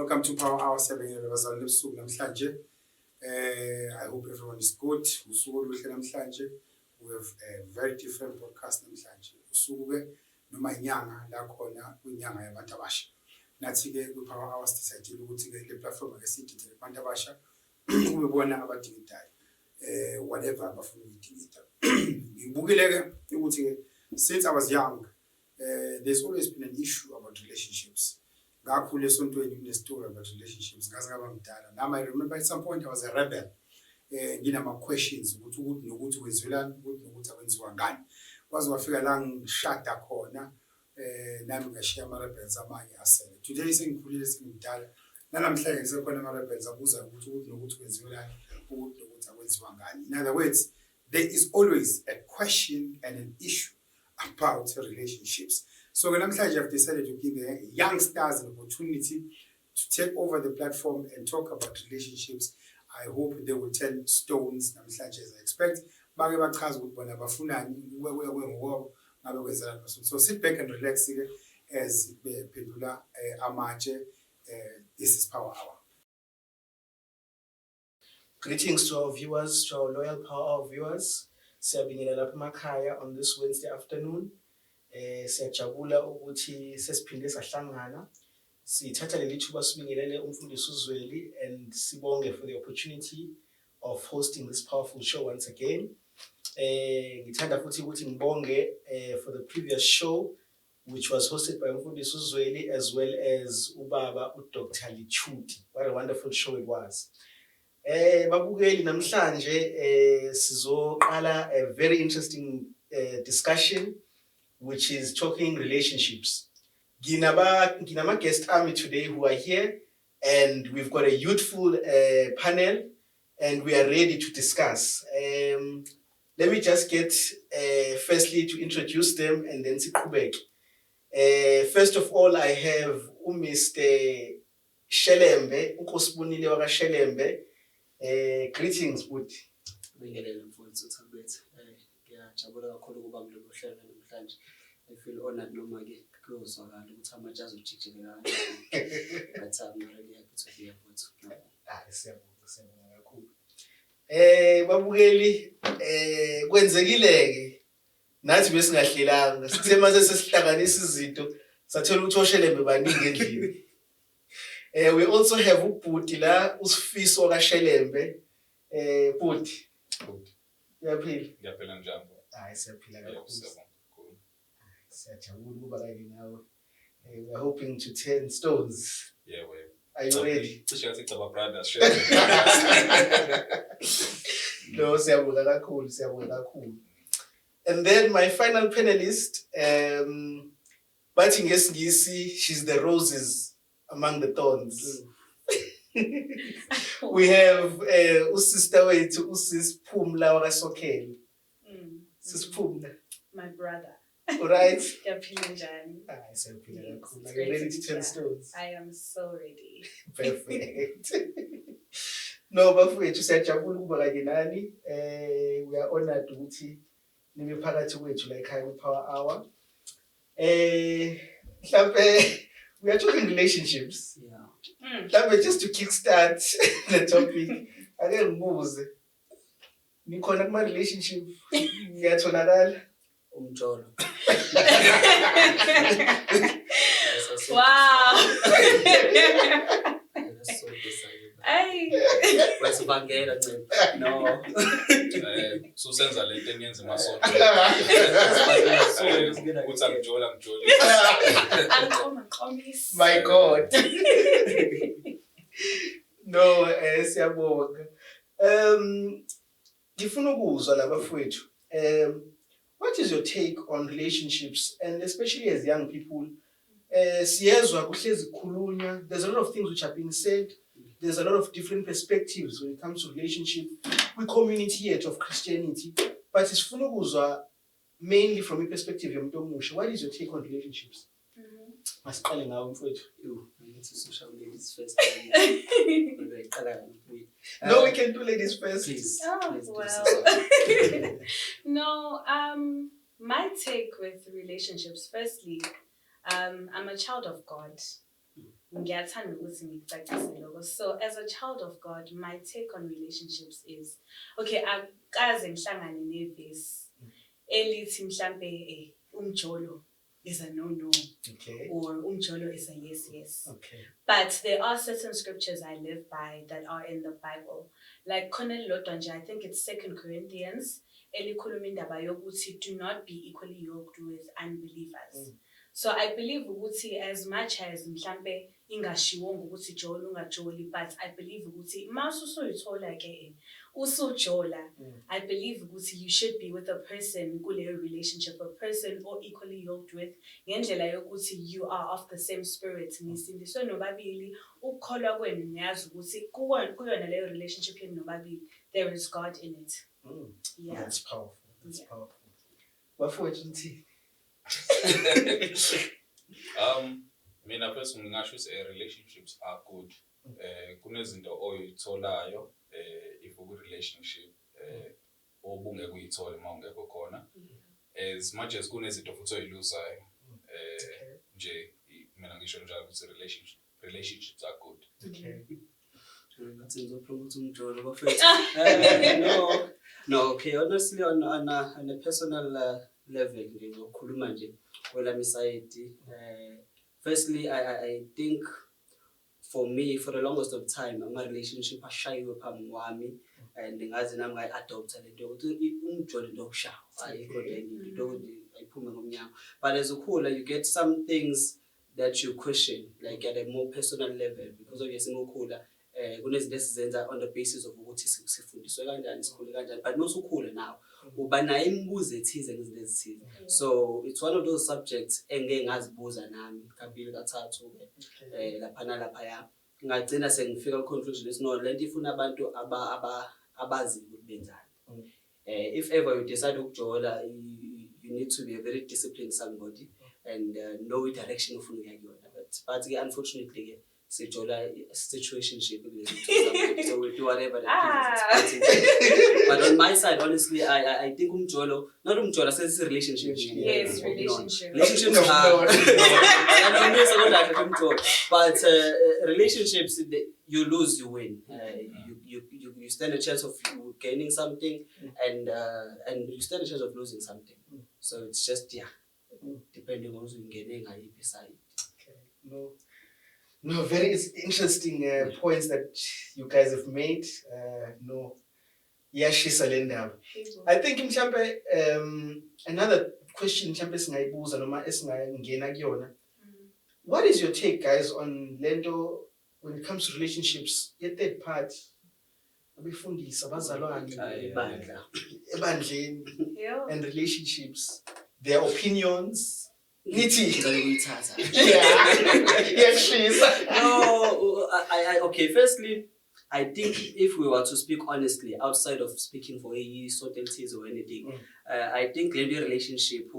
Welcome to Power Hour 7 ebusuku namhlanje. I hope everyone is good. Usuku oluhle namhlanje. We have a very different podcast namhlanje. Usuku ke noma inyanga la khona kwinyanga yabantu abasha. Nathi ke ku Power Hours decided ukuthi ke le platform ke sididele abantu abasha kube bona abadingidayo. Whatever abafuna ukudingida. Ngibukile ke ukuthi ke since I was young, there's always been an issue about relationships. Ngakhule esontweni kunestory about relationships ngaze ngaba ngidala. Now I remember at some point I was a rebel. Nginama questions ukuthi nokuthi wenzelani ukuthi nokuthi akwenziwa ngani. Kwaze wafika la ngishada khona nami ngashiya ama rebels amanye asele. Today sengikhulile sengidala. Nalamhlanje ngisekhona ama rebels abuza ukuthi nokuthi kwenziwelani ukuthi nokuthi akwenziwa ngani. In other words, there is always a question and an issue about relationships. So namhlanje I've decided to give the youngsters an opportunity to take over the platform and talk about relationships. I hope they will turn stones namhlanje as I expect. Bake bachaza ukuthi bona bafunani ngoba ngabe kwenzela. So sit back and relax as bephendula amatshe. This is Power Hour. Greetings to our viewers, to our loyal Power Hour viewers. Siyabingelela lapha emakhaya on this Wednesday afternoon. Siyajabula ukuthi sesiphinde sahlangana. Sithatha leli thuba sibingelele umfundisi uZweli and sibonge for the opportunity of hosting this powerful show once again. Ngithanda futhi ukuthi ngibonge for the previous show which was hosted by umfundisi uZweli as well as ubaba uDr. Lichuti. What a wonderful show it was. Babukeli namhlanje sizoqala a very interesting discussion which is talking relationships. Ginama guest army today who are here, and we've got a youthful panel, and we are ready to discuss. Let me just get firstly to introduce them, and then siqhubeke. First of all, I have Mr. Shelembe, Nkosibonile waka Shelembe. Greetings, Bud. I feel honored namhlanje kuzwakala ukuthi amajazi ujijilela but I'm really happy to be here for Siyabonga kakhulu. Babukeli kwenzekileke nathi besingahlelanga sithe mase sesihlanganisa izinto sathola ukuthi oShelembe baningi endlini. We also have ubhuti la uSifiso kaShelembe. Bhuti. Uyaphila? Ngiyaphila njani? Hayi siyaphila kakhulu. We are hoping to turn stones. Yeah, are you ready? No, siyabonga kakhulu. And then my final panelist, bathi ngesingisi, she's the roses among the thorns. We have usister wethu usis Phumla waka Sokhela. Sis Phumla. My brother. All right. Are you ready to turn stones? I am so ready. Perfect. No, bafowethu siyajabula ukuba kanye nani. We are honored ukuthi nibe phakathi kwethu la ekhaya ku-Power Hour. Mhlambe we are talking relationships. Yeah. Mhlambe just to kickstart the topic, ake ngibuze. Nikhona kuma relationship ngiyatholakala? Umjolo. Wow. That's so exciting. Hey. Wasibangela ncema. No. So senza lento enyenza emasonto. Uthi amjola. Angiqomisa. My God. No, siyabonga. Ngifuna ukuzwa labafowethu. What is your take on relationships, and especially as young people? Siyezwa kuhlezi kukhulunywa. There's a lot of things which are being said. There's a lot of different perspectives when it comes to relationship. We community yet of Christianity, but sifuna ukuzwa mainly from a perspective yomuntu omusha. What is your take on relationships? Masiqale ngawe mfowethu. I need to social ladies first. No, we can do ladies first. Please. Oh, please well. No, my take with relationships, firstly, I'm a child of God. ngiyathanda ukuthi ngikucacise lokho. So as a child of God, my take on relationships is, okay, akaze ngihlangane nevesi elithi mhlambe umjolo is a no. Okay. Or umjolo is a yes. Okay. But there are certain scriptures I live by that are in the Bible. Like khona lodwa nje, I think it's 2 Corinthians, elikhuluma indaba yokuthi do not be equally yoked with unbelievers. So I believe ukuthi as much as mhlambe ingashiwo ukuthi jola ungajoli, but I believe ukuthi masu usuyithola ke usujola, I believe ukuthi you should be with a person kuleyo relationship, a person or equally yoked with, ngendlela yokuthi you are of the same spirit, nisindiswe nobabili, ukukholwa kwenu niyazi ukuthi kuyona leyo relationship yenu nobabili there is God in it. Yeah. That's powerful. That's powerful. Bafowethu nithi? Mina personally ngingasho ukuthi relationships are good. Kunezinto oyitholayo if uku relationship obungeke uyithole mawungekho khona. As much as kunezinto futhi oyiluzayo nje mina ngisho njalo ukuthi relationships are good. Okay. No, okay. Honestly, on a personal level, ngizokhuluma nje kwelami side. Firstly, I think for me, for the longest of time, my relationship ashayiwe phambi kwami, and ngaze nami ngayi-adopta lento ukuthi umjolo into yokushawa ayikho lento ayiphume ngomnyango. But as a whole, you get some things that you question, like at a more personal level, because obviously ngokhula kunezinto esizenza on the basis of ukuthi sifundiswe kanjani, sikhule kanjani, but nosukhula now uba nayo imibuzo ethize ngezinto ezithize. So it's one of those subjects engeke ngazibuza nami kabili kathathu lapha nalaphaya, ngagcina sengifika ku-conclusion ukuthi no, lento ifuna abantu abazi ukuthi benzani. If ever you decide ukujola, you need to be a very disciplined somebody and know the direction ufuna ukuya kuyona. But unfortunately sijola situationship, so we do whatever that is. But on my side, honestly, I think not umjolo, says relationship. Yes, relationship. Relationships are but relationships, you lose, you win. You stand a chance of gaining something, and you stand a chance of losing something. So it's just depending on who's getting a side. Okay. No, very interesting points that you guys have made. I think mhlambe another question mhlambe singayibuza noma esingangena kuyona. What is your take, guys, on lento when it comes to relationships? Your third part, abefundisi abazalwane ebandleni and relationships, their opinions. Nithi. No, okay, firstly, I think if we were to speak honestly, outside of speaking for a subtleties or anything, I think the relationship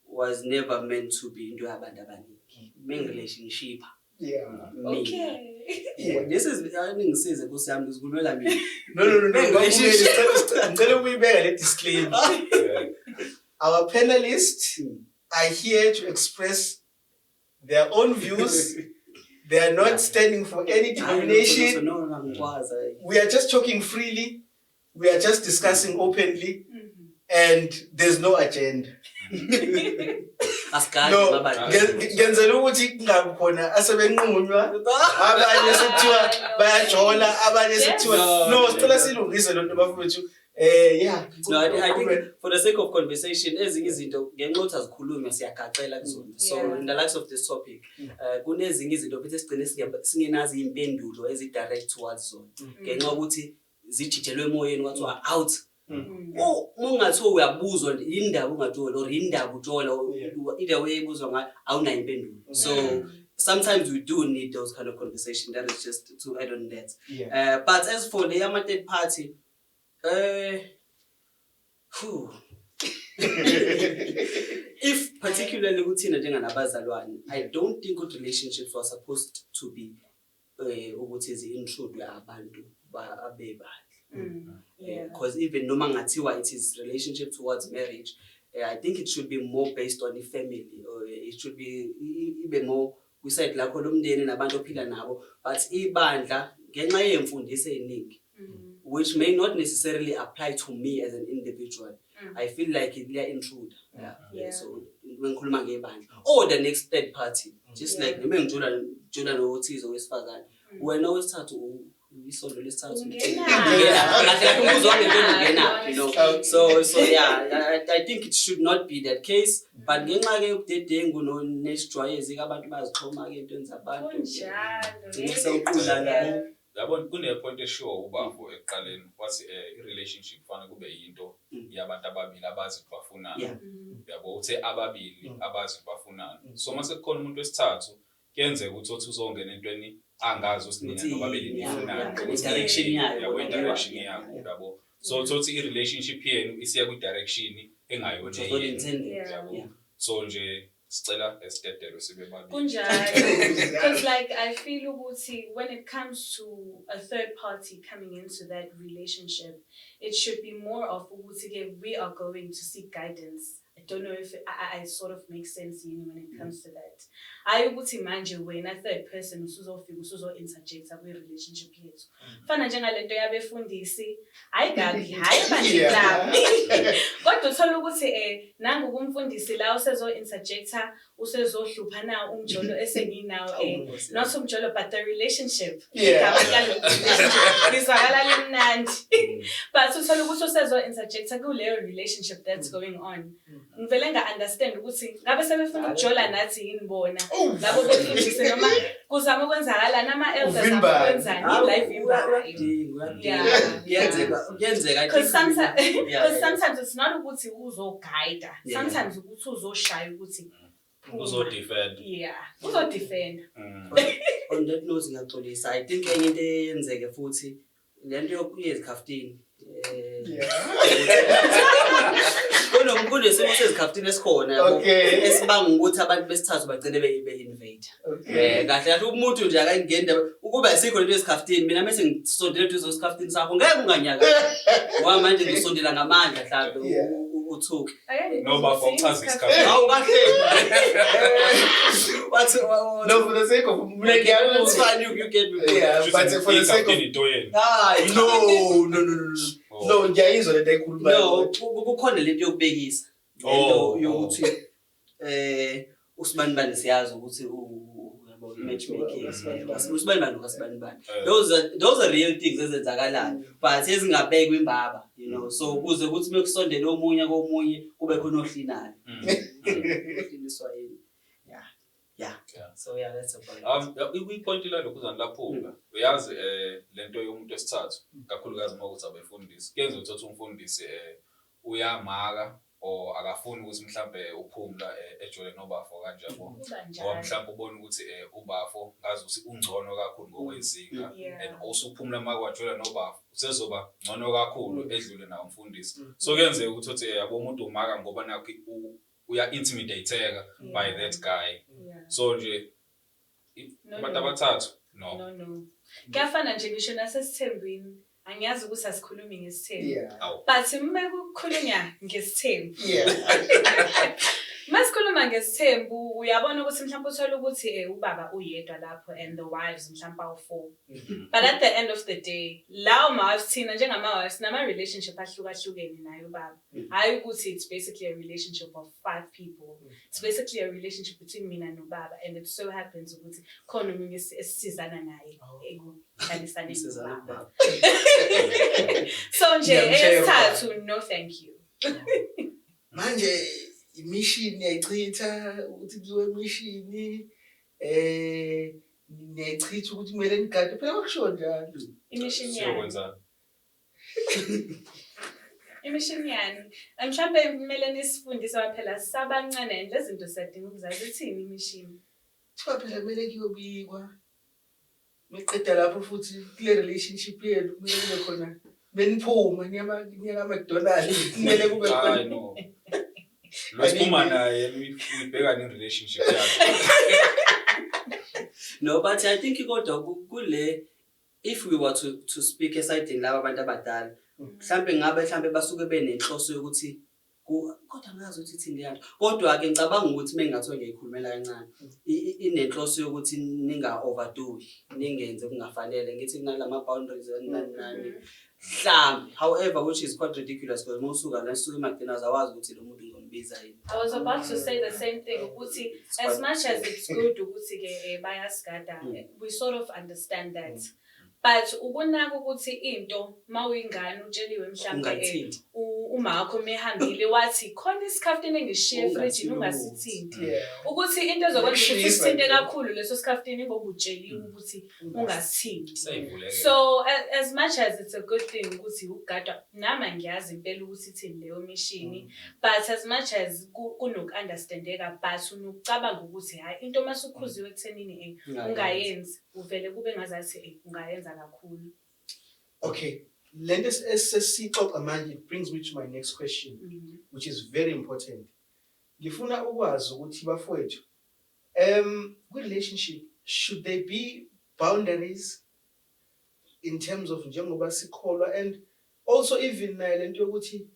was never meant to be into abandabaningi. Main relationship. Yeah. Okay. Yeah. This is, I mean, says a good Sam is good. I mean, no. Disclaimer. Our panelists are here to express their own views. They are not standing for any denomination. We are just talking freely. We are just discussing openly. And there's no agenda. No, ngenzela ukuthi kungakhona asebenqunywa abanye sekuthiwa bayajola abanye sekuthiwa no sicela silungise lonto bafowethu. No, I think for the sake of conversation, ezinye izinto ngenxa ukuthi azikhulunywa siyagacela kuzona. So in the likes of this topic, kunezinye izinto futhi esigcine singenazi impendulo ezi-direct towards zona. Ngenxa ukuthi zijijelwe emoyeni kwathiwa out. Ungathiwa uyabuzwa indaba ungajola or indaba ujola either way ebuzwa ngayo awunayo impendulo. So sometimes we do need those kind of conversation. That is just to add on that. But as for the third party, if particularly kuthina njenganabazalwane, I don't think good relationships were supposed to be ukuthi zi-intrude abantu abebandla. Because even noma ngathiwa it is relationship towards marriage, I think it should be more based on the family, or it should be even more kwiside lakho lomndeni nabantu ophila nabo, but ibandla ngenxa yemfundiso eziningi which may not necessarily apply to me as an individual. I feel like they are intruder. So when ngikhuluma ngebandla or the next third party, just like noma ngijula noThizo wesifazane, wena owesithathu isondo lesithathu so yeah, I think it should not be that case, but ngenxa ke yobudedengu nesijwayezi abantu bazixhoma ke entweni zabantu kunjalo yabona kune-point esure ubafo ekuqaleni wathi i-relationship kufanele kube yinto yabantu ababili abazi bafunana. Yabo uthe ababili abazi bafunana, so mase kukhona umuntu wesithathu kuyenzeka ukuthi uzongena entweni angazi usinina nobabili nifunana direction yayo yabo, so thothi i-relationship yenu isiya kwi-direction engayona yabo, so nje sicela esitedelo sibe babili kunjalo because like I feel ukuthi when it comes to a third party coming into that relationship, it should be more of ukuthi we are going to seek guidance. I don't know if I sort of make sense when it comes to that. Hayi ukuthi manje wena third person usuzofika interject kwi-relationship yethu. Fana njengalento yabefundisi, hayi gabi, hayi bandlami. Kodwa uthola ukuthi nangu kumfundisi la usezo-interjecta, usezohlupha na umjolo esenginawo not umjolo but the relationship. Lizwakala limnandi. But uthola ukuthi usezo-interjecta kuleyo relationship that's going on. Ngivele nga-understand ukuthi ngabe sebefuna ukujola nathi yini bona labo befundise noma kuzama ukwenzakalani ama-elders akwenzani life kuyenzeka because sometimes it's not ukuthi uzoguide, sometimes ukuthi uzoshaya ukuthi uzodefend uzodefend. On that note ngiyaxolisa, I think enye into eyenzeke futhi lento yezikhaftini kunesimo sezikhaftini esikhona esibanga ukuthi abantu besithathu bagcine be-invade. Kahle umuntu nje akangenda ukuba asikho lento yezikhaftini, mina mase ngisondele duze kwesikhaftini sakho ngeke unganyaka ngoba manje ngisondela ngamandla mhlawumbe uthuke noba fokuchaza isikhaftini kahle what No, for the sake of it's fine, you get me. But for the sake of no, ngiyayizwa lento ekhuluma. No, kukhona lento yokubekisa. Lento yokuthi usibani siyazi ukuthi uyabo matchmaking. Usibani nokusibani. Those are real things ezenzakalayo, but ezingabekwa imbaba, you know. So kuze ukuthi mekusondela omunye komunye kube khona ohlinayo. Ohliniswa yini. Yeah. So yeah, that's a point. Ipoint la lokuzana lapho uyazi lento yomuntu esithathu kakhulukazi mawuthi abefundisi kenze uthatha umfundisi uyamaka or akafuni ukuthi mhlambe uphumla ejole nobafo kanjalo ngoba mhlambe ubona ukuthi ubafo ngazi ukuthi ungcono kakhulu ngokwezinga and also uphumla makwajola nobafo usezoba ngcono kakhulu edlule na umfundisi, so kuyenzeka ukuthi yabo umuntu umaka ngoba nakho uya intimidateka by that guy. So nje abantu abathathu no kuyafana nje ngisho nasesithembweni, angiyazi ukuthi asikhulumi ngesithembu but uma kukhulunywa ngesithembu masikhuluma ngesithembu uyabona ukuthi mhlawumbe uthola ukuthi ubaba uyedwa lapho and the wives mhlawumbe awu4, but at the end of the day lawo ma-wives thina njengama-wives nama-relationship ahlukahlukene naye ubaba. Hayi ukuthi it's basically a relationship of 5 people, it's basically a relationship between mina nobaba, and it so happens ukuthi khona omunye esisizana naye ekuhlalisane nobaba. So nje esithathu no thank you. Manje imission yayichitha ukuthi kuziwe imission nechitha ukuthi kumele ngigade phela kwakusho njalo imission yani imission yani mhlambe kumele nisifundise phela sabancane lezi zinto siyadinga ukuzazi uthini imission thiwa phela kumele kuyobikwa meqeda lapho futhi kule relationship yenu kumele kube khona beniphuma niyaka McDonald's kumele kube khona no losiphuma naye uyibhekana in relationship yakhe. No, but I think kodwa kule if we were to speak aside laba abantu abadala mhlambe basuke benenhloso yokuthi kodwa ngazi ukuthi ithini leyo. Kodwa-ke ngicabanga ukuthi mengingathiwa ngiyayikhulumela kancane, inenhloso yokuthi ninga-overdo, ningenze kungafanele, ngithi kunalama-boundaries nani. Mhlambe, however, which is quite ridiculous because mawusuka la suka eMcDonald's awazi ukuthi lo muntu ngombiza yini. I was about to say the same thing. Ukuthi, as much as it's good ukuthi ke bayasigada, we sort of understand that. But ukunaka ukuthi into mawuyingane utsheliwe mhlambe umakho mehambile wathi khona isikhaftini engishiye efridge ungasithinti. Ukuthi into ezokwenza ukuthi usithinte kakhulu leso sikhaftini ngoba utsheliwe ukuthi ungasithinti. So as much as it's a good thing ukuthi ugada nama ngiyazi impela ukuthi ithini leyo mission, but as much as kunokunderstandeka but unokucabanga ukuthi hayi into masukhuziwe ekuthenini ungayenzi uvele kube ngazathi ungayenza kakhulu. Okay, let us sixoxa manje. It brings me to my next question, which is very important. Ngifuna ukwazi ukuthi bafowethu relationship, should there be boundaries in terms of njengoba sikholwa, and also even lento yokuthi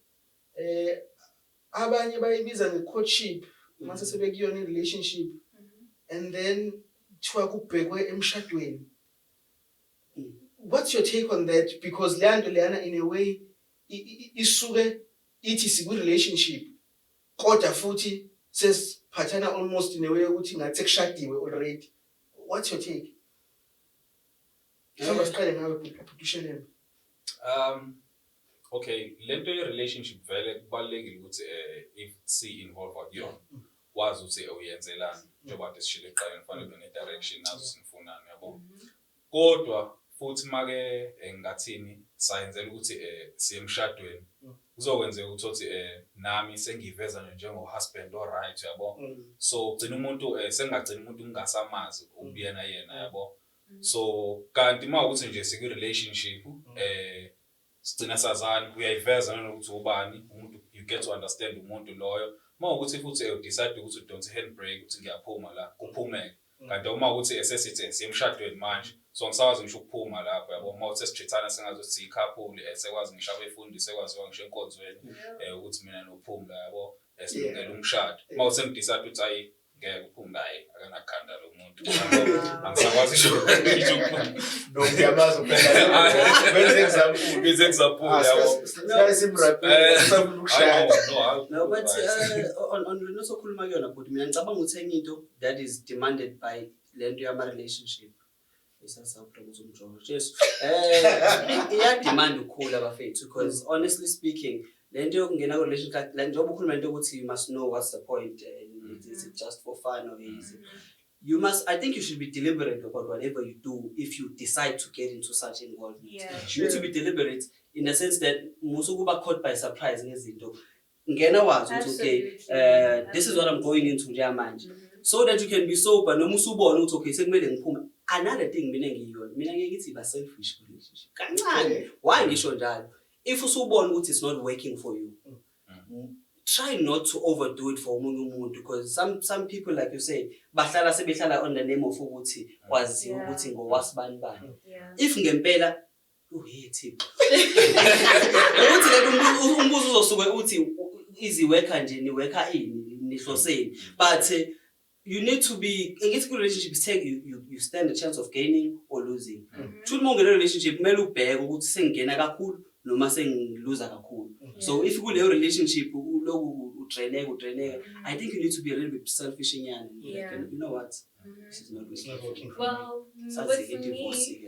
abanye bayibiza nge-courtship mase sebekuyona i-relationship and then kuthiwa kubhekwe emshadweni. What's your take on that? Because leanto leyana in a way isuke ithi siku-relationship kodwa futhi sesiphathana almost in a way ukuthi ngathi kushadiwe already. What's your take? Siqale ngawe Shelembe. Okay, lento ye-relationship vele kubalulekile ukuthi if si-involve akuyona wazi ukuthi uyenzelani njengoba kade sishilo eqaleni kufanele ube ne-direction nazo sinifunani yabo. Kodwa futhi make ngathini sayenzela ukuthi siye emshadweni kuzokwenzeka ukuthi nami sengiveza njengo-husband alright yabo. So ugcina umuntu sengagcina umuntu ungasamazi ubiyena yena yabo. So kanti mawukuthi nje siku-relationship sigcina sazana uyayiveza nokuthi ubani umuntu, you get to understand umuntu loyo. Mawukuthi futhi udecide ukuthi udonse handbrake ukuthi ngiyaphuma la kuphumeke. Kanti uma ukuthi sesithi siyemshadweni manje so ngisawazi ngisho ukuphuma lapho yabo. Mawuthi sijithana sengazothi siyicouple sekwazi ngisho abefundi sekwazi ngisho enkonzweni ukuthi mina noPhumla yabo esilungela umshado. Mawuthi ngidecide ukuthi ayi ngeke uPhumla hayi akanakhanda lo muntu. Angisakwazi ngisho No ngiyamazi phela. Benze example yabo. No, but on lo sokhuluma kuyona but mina ngicabanga ukuthi enye into that is demanded by lento yama relationship. Yeah, demand ukukhula bafethu because honestly speaking lento yokungena ku-relationship la njengoba ukhuluma into ukuthi you must know what's the point, is it just for fun or is it you must, I think you should be deliberate about whatever you do if you decide to get into such involvement. You need to be deliberate in the sense that musukuba caught by surprise ngezinto. Ngena wazi ukuthi okay this is what I'm going into nje manje. So that you can be sober noma usubona ukuthi okay sekumele ngiphume. Another thing mina ngiyithi ba selfish relationship kancane. Why ngisho njalo? If usubona ukuthi it's not working for you, try not to overdo it for omunye umuntu because some people like you say bahlala sebehlala on the name of ukuthi kwazi ukuthi ngowasibani bani. If ngempela uyithi ukuthi le umbuzo uzosuke uthi easy worker nje ni worker ini nihloseni but you need to be in a relationship you stand a chance of gaining or losing. Should mo ngene relationship kumele ubheke ukuthi sengena kakhulu noma sengiluza kakhulu. So if you leyo relationship uloku udreneka I think you need to be a little bit selfish inyana. You know what? This is not working. Well, with me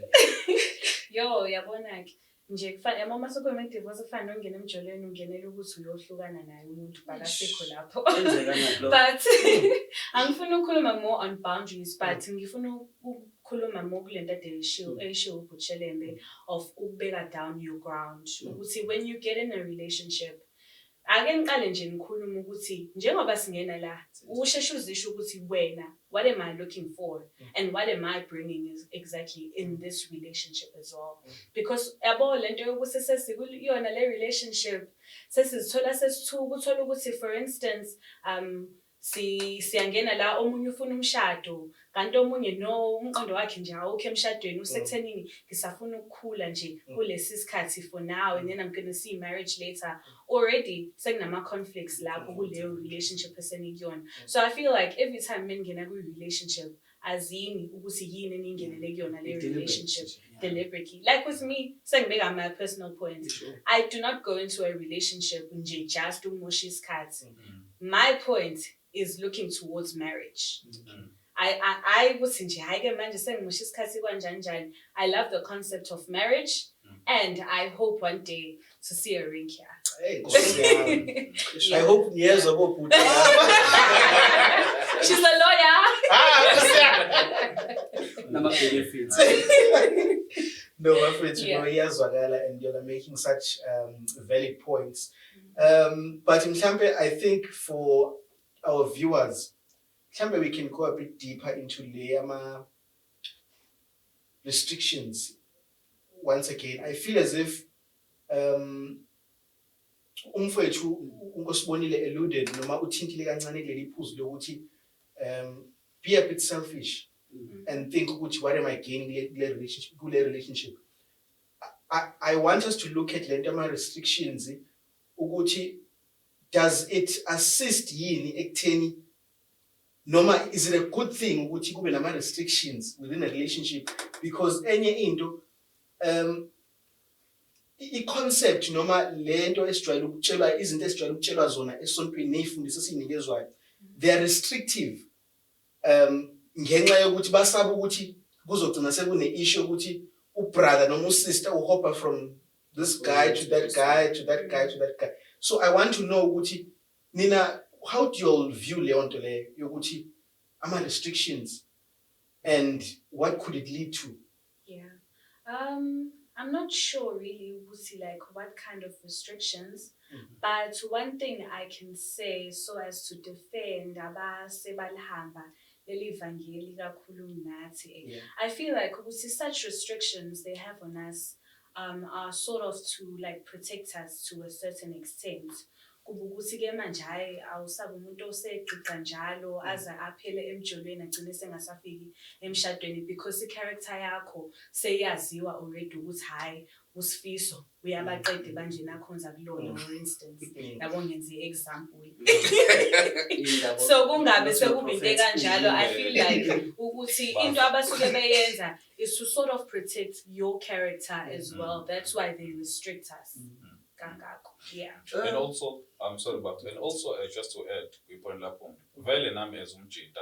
yabona ke nje kufanele mama sokume divorce kufanele ungene emjolweni ungenele ukuthi uyohlukana naye umuntu bakasekho lapho. But angifuna ukukhuluma more on boundaries but ngifuna ukukhuluma more kulento eshiwo uButshelembe of ukubeka down your ground ukuthi when you get in a relationship ake ngiqale nje ngikhuluma ukuthi njengoba singena la usheshe uzisho ukuthi wena what am I looking for and what am I bringing is exactly in this relationship as well because yabo lento yokuthi sesikuyona le relationship sesizithola sesithuka uthola ukuthi for instance siyangena la omunye ufuna umshado kanti omunye no umqondo wakhe nje awukho emshadweni usekuthenini ngisafuna ukukhula nje kulesi sikhathi for now and then I'm going to see marriage later. Already sekunama conflicts lapho kuleyo relationship esenikuyona. So I feel like every time ningena ku relationship azini ukuthi yini eningenele kuyona le relationship deliberately. Like with me, sengibeka my personal point. I do not go into a relationship nje just umosha isikhathi. My point is looking towards marriage. I would nje hayi ke manje sengimosha isikhathi kanjani njani. I love the concept of marriage and I hope one day to see a ring here. Hey, I hope niyezwa bobhuti lapha. She's a lawyer. Nama benefits. No, my friends, you know, iyazwakala and you're making such valid points. But mhlambe, I think for our viewers, mhlambe we can go a bit deeper into the restrictions. Once again, I feel as if umfowethu Nkosibonile alluded noma uthintile kancane kuleli phuzu lokuthi be a bit selfish and think ukuthi what am I gaining kule relationship. I want us to look at lento ama restrictions ukuthi does it assist yini ekutheni noma is it a good thing ukuthi kube nama restrictions within a relationship, because enye into i-concept noma lento esijwayele ukutshelwa izinto esijwayele ukutshelwa zona esontweni nezifundiso esinikezwayo they are restrictive ngenxa yokuthi basaba ukuthi kuzogcina sekune issue ukuthi ubrother noma usister uhopa from this guy to that guy to that guy to that guy. So I want to know ukuthi nina how do you all view leyo nto leyo yokuthi ama restrictions and what could it lead to? Yeah. I'm not sure really like what kind of restrictions, but one thing I can say so as to defend abasebalhamba leli vangeli kakhulu nathi. I feel like such restrictions they have on us are sort of to like protect us to a certain extent. Kubukuthi ke manje hayi awusabe umuntu oseqiqa njalo aza aphele emjolweni agcine sengasafiki emshadweni because i-character yakho seyaziwa already ukuthi hayi uSifiso uyabaqede banje nakhonza kulona for instance yabo ngenze example. So kungabe sekuba into kanjalo I feel like ukuthi into abasuke beyenza is to sort of protect your character as well. That's why they restrict us. Yeah. And also, I'm sorry, but and also just to add, we point lapho. Vele nami as umjita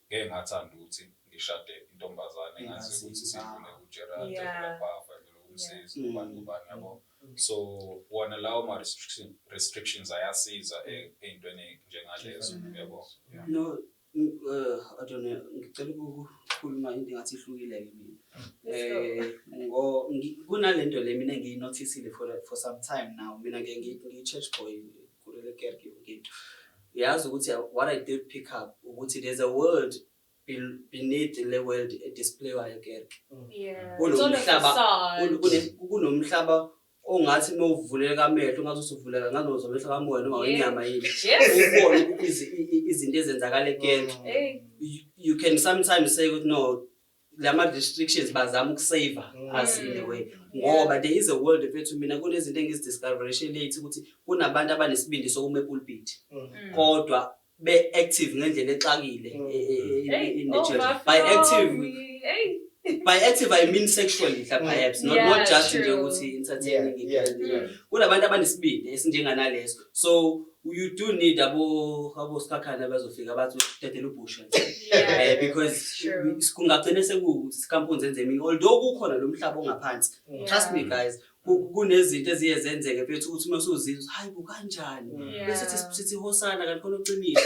ngeke ngathanda ukuthi ngishade intombazane ngazi ukuthi sifune uGerald lapha family umsisi ubani yabo. So one allow my restrictions ayasiza eintweni njengalezo yabo. No, I don't know. Ngicela ukukhuluma into ngathi ihlukile ke mina. Kunalento le mina ngiyinoticeile for some time now. Mina ngi church boy kulele kerke ngithu. Yazi ukuthi what I did pick up ukuthi there's a world beneath the world display wayo kerke. Yeah. Kunomhlaba ongathi mawuvulele kamehlo ngathi usuvuleka ngazozomehlo kamoya noma wenyama yini. Ubone izinto ezenzakala ekerke. You can sometimes say no lama restrictions bazama ukusave us in a way ngoba there is a world bethu mina kunezinto engizidiscoveration late ukuthi kunabantu abanesibindi sokuma epulpit kodwa be active ngendlela exakile in the church. By active I mean sexually perhaps not just nje ukuthi entertaining kunabantu abanesibindi esinjenganaleso. So you do need abo skakhana bazofika bathi utetela ubusha because kungagcine sekusikampunzi enze mina although kukhona lo mhlaba ongaphansi. Trust me guys, kunezinto eziye zenzeke bethu ukuthi uma usuzizwa hayi bukanjani bese sithi hosana kanti khona ucimile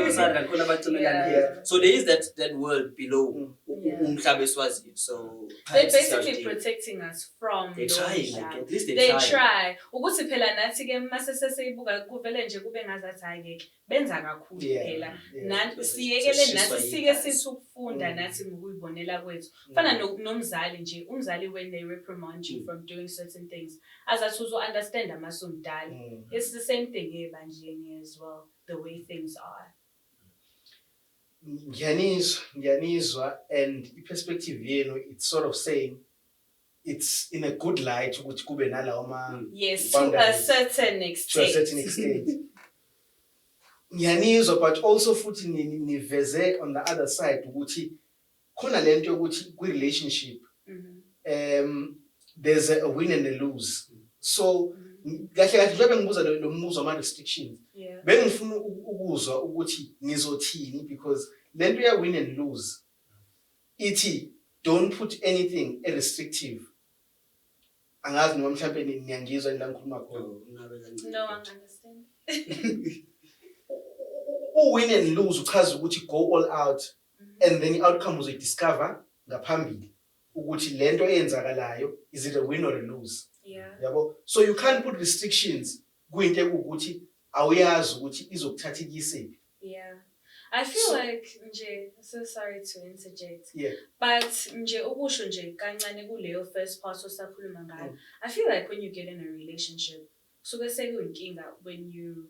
hosana kanti khona abacimelana. So there is that world below umhlaba eswaziyo. So they're basically protecting us from they try, like, at least they try ukuthi phela nathi ke mase seseyibuka kuvele nje kube ngazathi ayeke benza kakhulu phela nathi siyekele nathi sike sithi ukufunda nathi ngokuyibonela kwethu fana nomzali nje umzali when they reprimand you from doing certain things. As I also understand amasumdala. It's the same thing here ebandleni as well, the way things are. Ngiyanizwa, and perspective yenu, it's sort of saying it's in a good light ukuthi kube nalawo yes, to a certain extent. Ngiyanizwa, but also futhi niveze on the other side ukuthi khona lento yokuthi kwi-relationship there's a win and a lose. So kahle kahle njengoba ngibuza lo mbuzo ama-restrictions, bengifuna ukuzwa ukuthi nizothini, because lento ya win and lose ithi don't put anything restrictive. Angazi noma mhlambe niyangizwa la ngikhuluma khona. No, I understand. Win and lose uchaza ukuthi go all out, and then the outcome uzodiscover ngaphambili ukuthi lento eyenzakalayo is it a win or a lose. Yabo, so you can't put restrictions kuyinto ukuthi awuyazi ukuthi izokuthatha ikisephi. I feel like so sorry to interject. But ukusho nje kancane kuleyo first part osakhuluma ngayo. I feel like when you get in a relationship, suke sekuyinkinga when you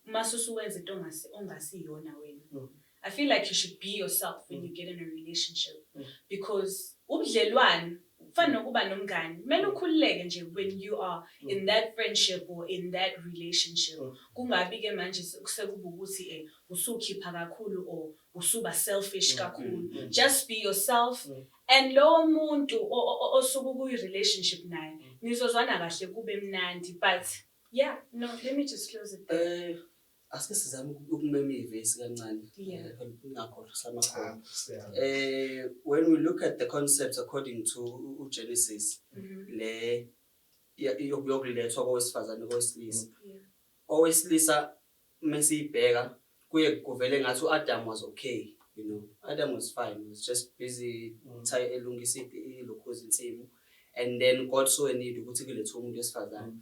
masusuwenza into ongasiyona wena. I feel like you should be yourself when you get in a relationship, because ubudlelwane ufana nokuba nomngane, kumele ukhululeke nje when you are in that friendship or in that relationship. Kungabi ke manje sekuba ukuthi usukhipha kakhulu or usuba selfish kakhulu. Just be yourself, and lo muntu osuku kuyi relationship naye nizozwana kahle kube mnandi. But yeah, no, let me just close it there. Asike sizame ukumema ivesi kancane. When we look at the concepts according to Genesis, le yokulethwa kowesifazane kowesilisa. Owesilisa mesiyibheka kuye kuvele ngathi uAdam was okay, you know. Adam was fine. He was just busy elungisa ilokhozi insimu, and then God saw a need ukuthi kulethwe umuntu wesifazane.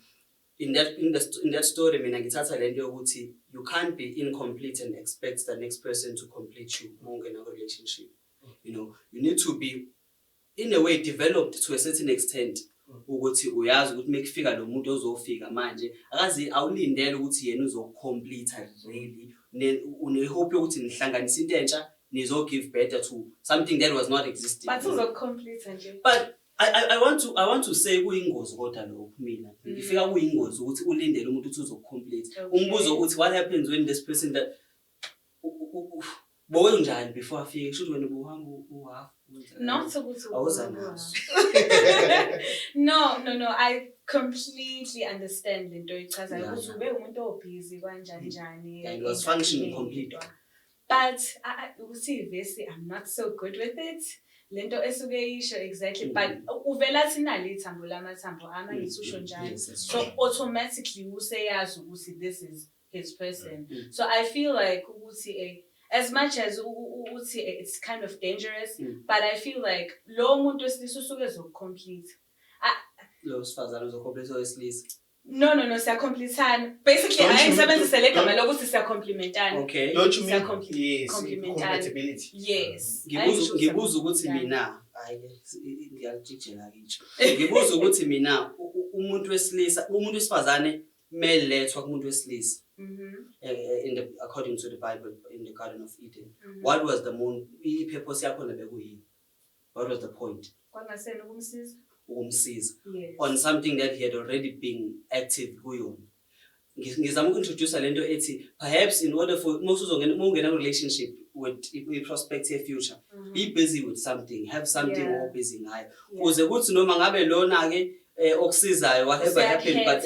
In that story, mina ngithatha lento yokuthi you can't be incomplete and expect the next person to complete you in a relationship. You know, you need to be in a way developed to a certain extent. Ukuthi uyazi ukuthi mekufika lo muntu ozofika manje akazi awulindele ukuthi yena uzocomplete really. Une hope ukuthi nihlanganise into entsha nizo give better to something that was not existing. But uzocomplete nje. But I want to say kuyingozi kodwa lokho mina. Ngifika kuyingozi ukuthi ulindele umuntu ukuthi uzocomplete. Umbuzo ukuthi what happens when this person that bowe njani before afike should when ubuhamba uhalf. Not ukuthi No, I completely understand lento ichazayo ukuthi ube umuntu obusy kanjani. And it was functioning completely. But ukuthi ivesi I'm not so good with it. Lento esuke isho exactly, but uvela thinali ithambo lamathambo amanye usho njalo. So automatically useyazi ukuthi this is his person. So I feel like ukuthi as much as it's kind of dangerous, but I feel like lo muntu wesilisa usuke ezocomplete. Lo sifazane uzocomplete owesilisa. No, siyacompletana. Basically, I ngisebenzisa le gama lokuthi siyacomplementana. Okay. Don't you mean yes, compatibility? Yes. Ngibuza ukuthi mina ngiyajijela ngisho. Ngibuza ukuthi mina umuntu wesilisa, umuntu wesifazane melethwa kumuntu wesilisa. According to the Bible in the Garden of Eden. What was the purpose yakho lebekuyini? What was the point? Kwangasena ukumsiza. Yes. On something that he had already been active kuyona. Ngizama ukintroduce lento ethi perhaps in order for ungena relationship with a prospective future, be busy with something, have something more busy ngayo. Kuze kuthi noma ngabe lona ke okusizayo whatever happened, but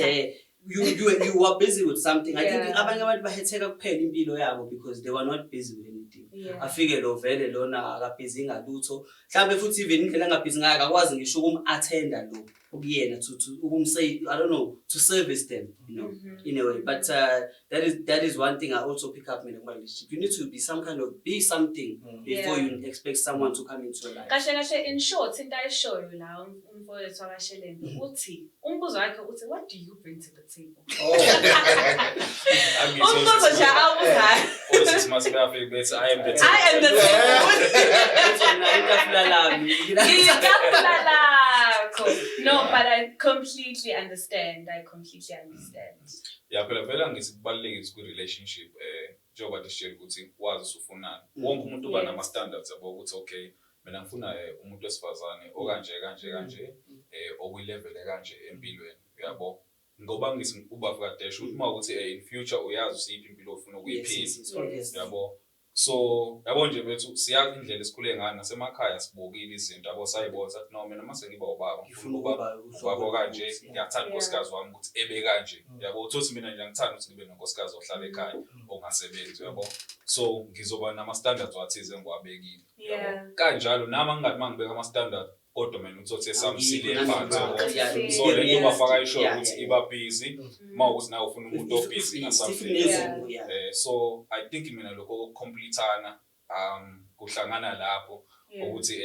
you were busy with something. I think abanye abantu bahetheka kuphela impilo yabo because they were not busy with anything. Afike lo vele lona akabhizi ngalutho. Mhlambe futhi even indlela angabhizi ngayo akwazi ngisho ukum-attenda lo ukuyena to ukumsay, I don't know, to service them, you know, in a way. But that is one thing I also pick up in a relationship. You need to be something before you expect someone to come into your life. Kahle in short, into ayishoyo la umfowethu wakashelembe uthi umbuzo wakhe uthi what do you bring to the table? Umbuzo nje awuzayo. This must be better. I am the table. I am the table. Cool. No, but I completely understand. Yeah, phela ngithi kubalulekile kwi-relationship njengoba ndishela ukuthi wazi usufunani. Wonke umuntu uba nama-standards yabo ukuthi okay mina ngifuna umuntu wesifazane okanje okuyilevel ekanje empilweni yabo. Ngoba ngithi uba fakadesh ukuthi mawukuthi in future uyazi usiphi impilo ofuna ukuyiphila yabo. So yabo nje bethu siyazi indlela esikhule ngayo nasemakhaya sibukile izinto yabo sayibona sathi no mina mase ngiba ubaba ngifuna ubaba kanje ngiyathanda unkosikazi wami ukuthi ebe kanje yabo. Uthi mina nje ngithanda ukuthi ngibe nonkosikazi ohlala ekhaya ongasebenzi yabo. So ngizoba nama standards wathize engiwabekile yabo. Kanjalo nami ngingani mangibeka ama standards kodwa mina uthothi samsile phansi. So le nto bafaka isho ukuthi iba busy mawukuthi nawe ufuna umuntu obusy na something. So I think mina lokho completeana kuhlangana lapho ukuthi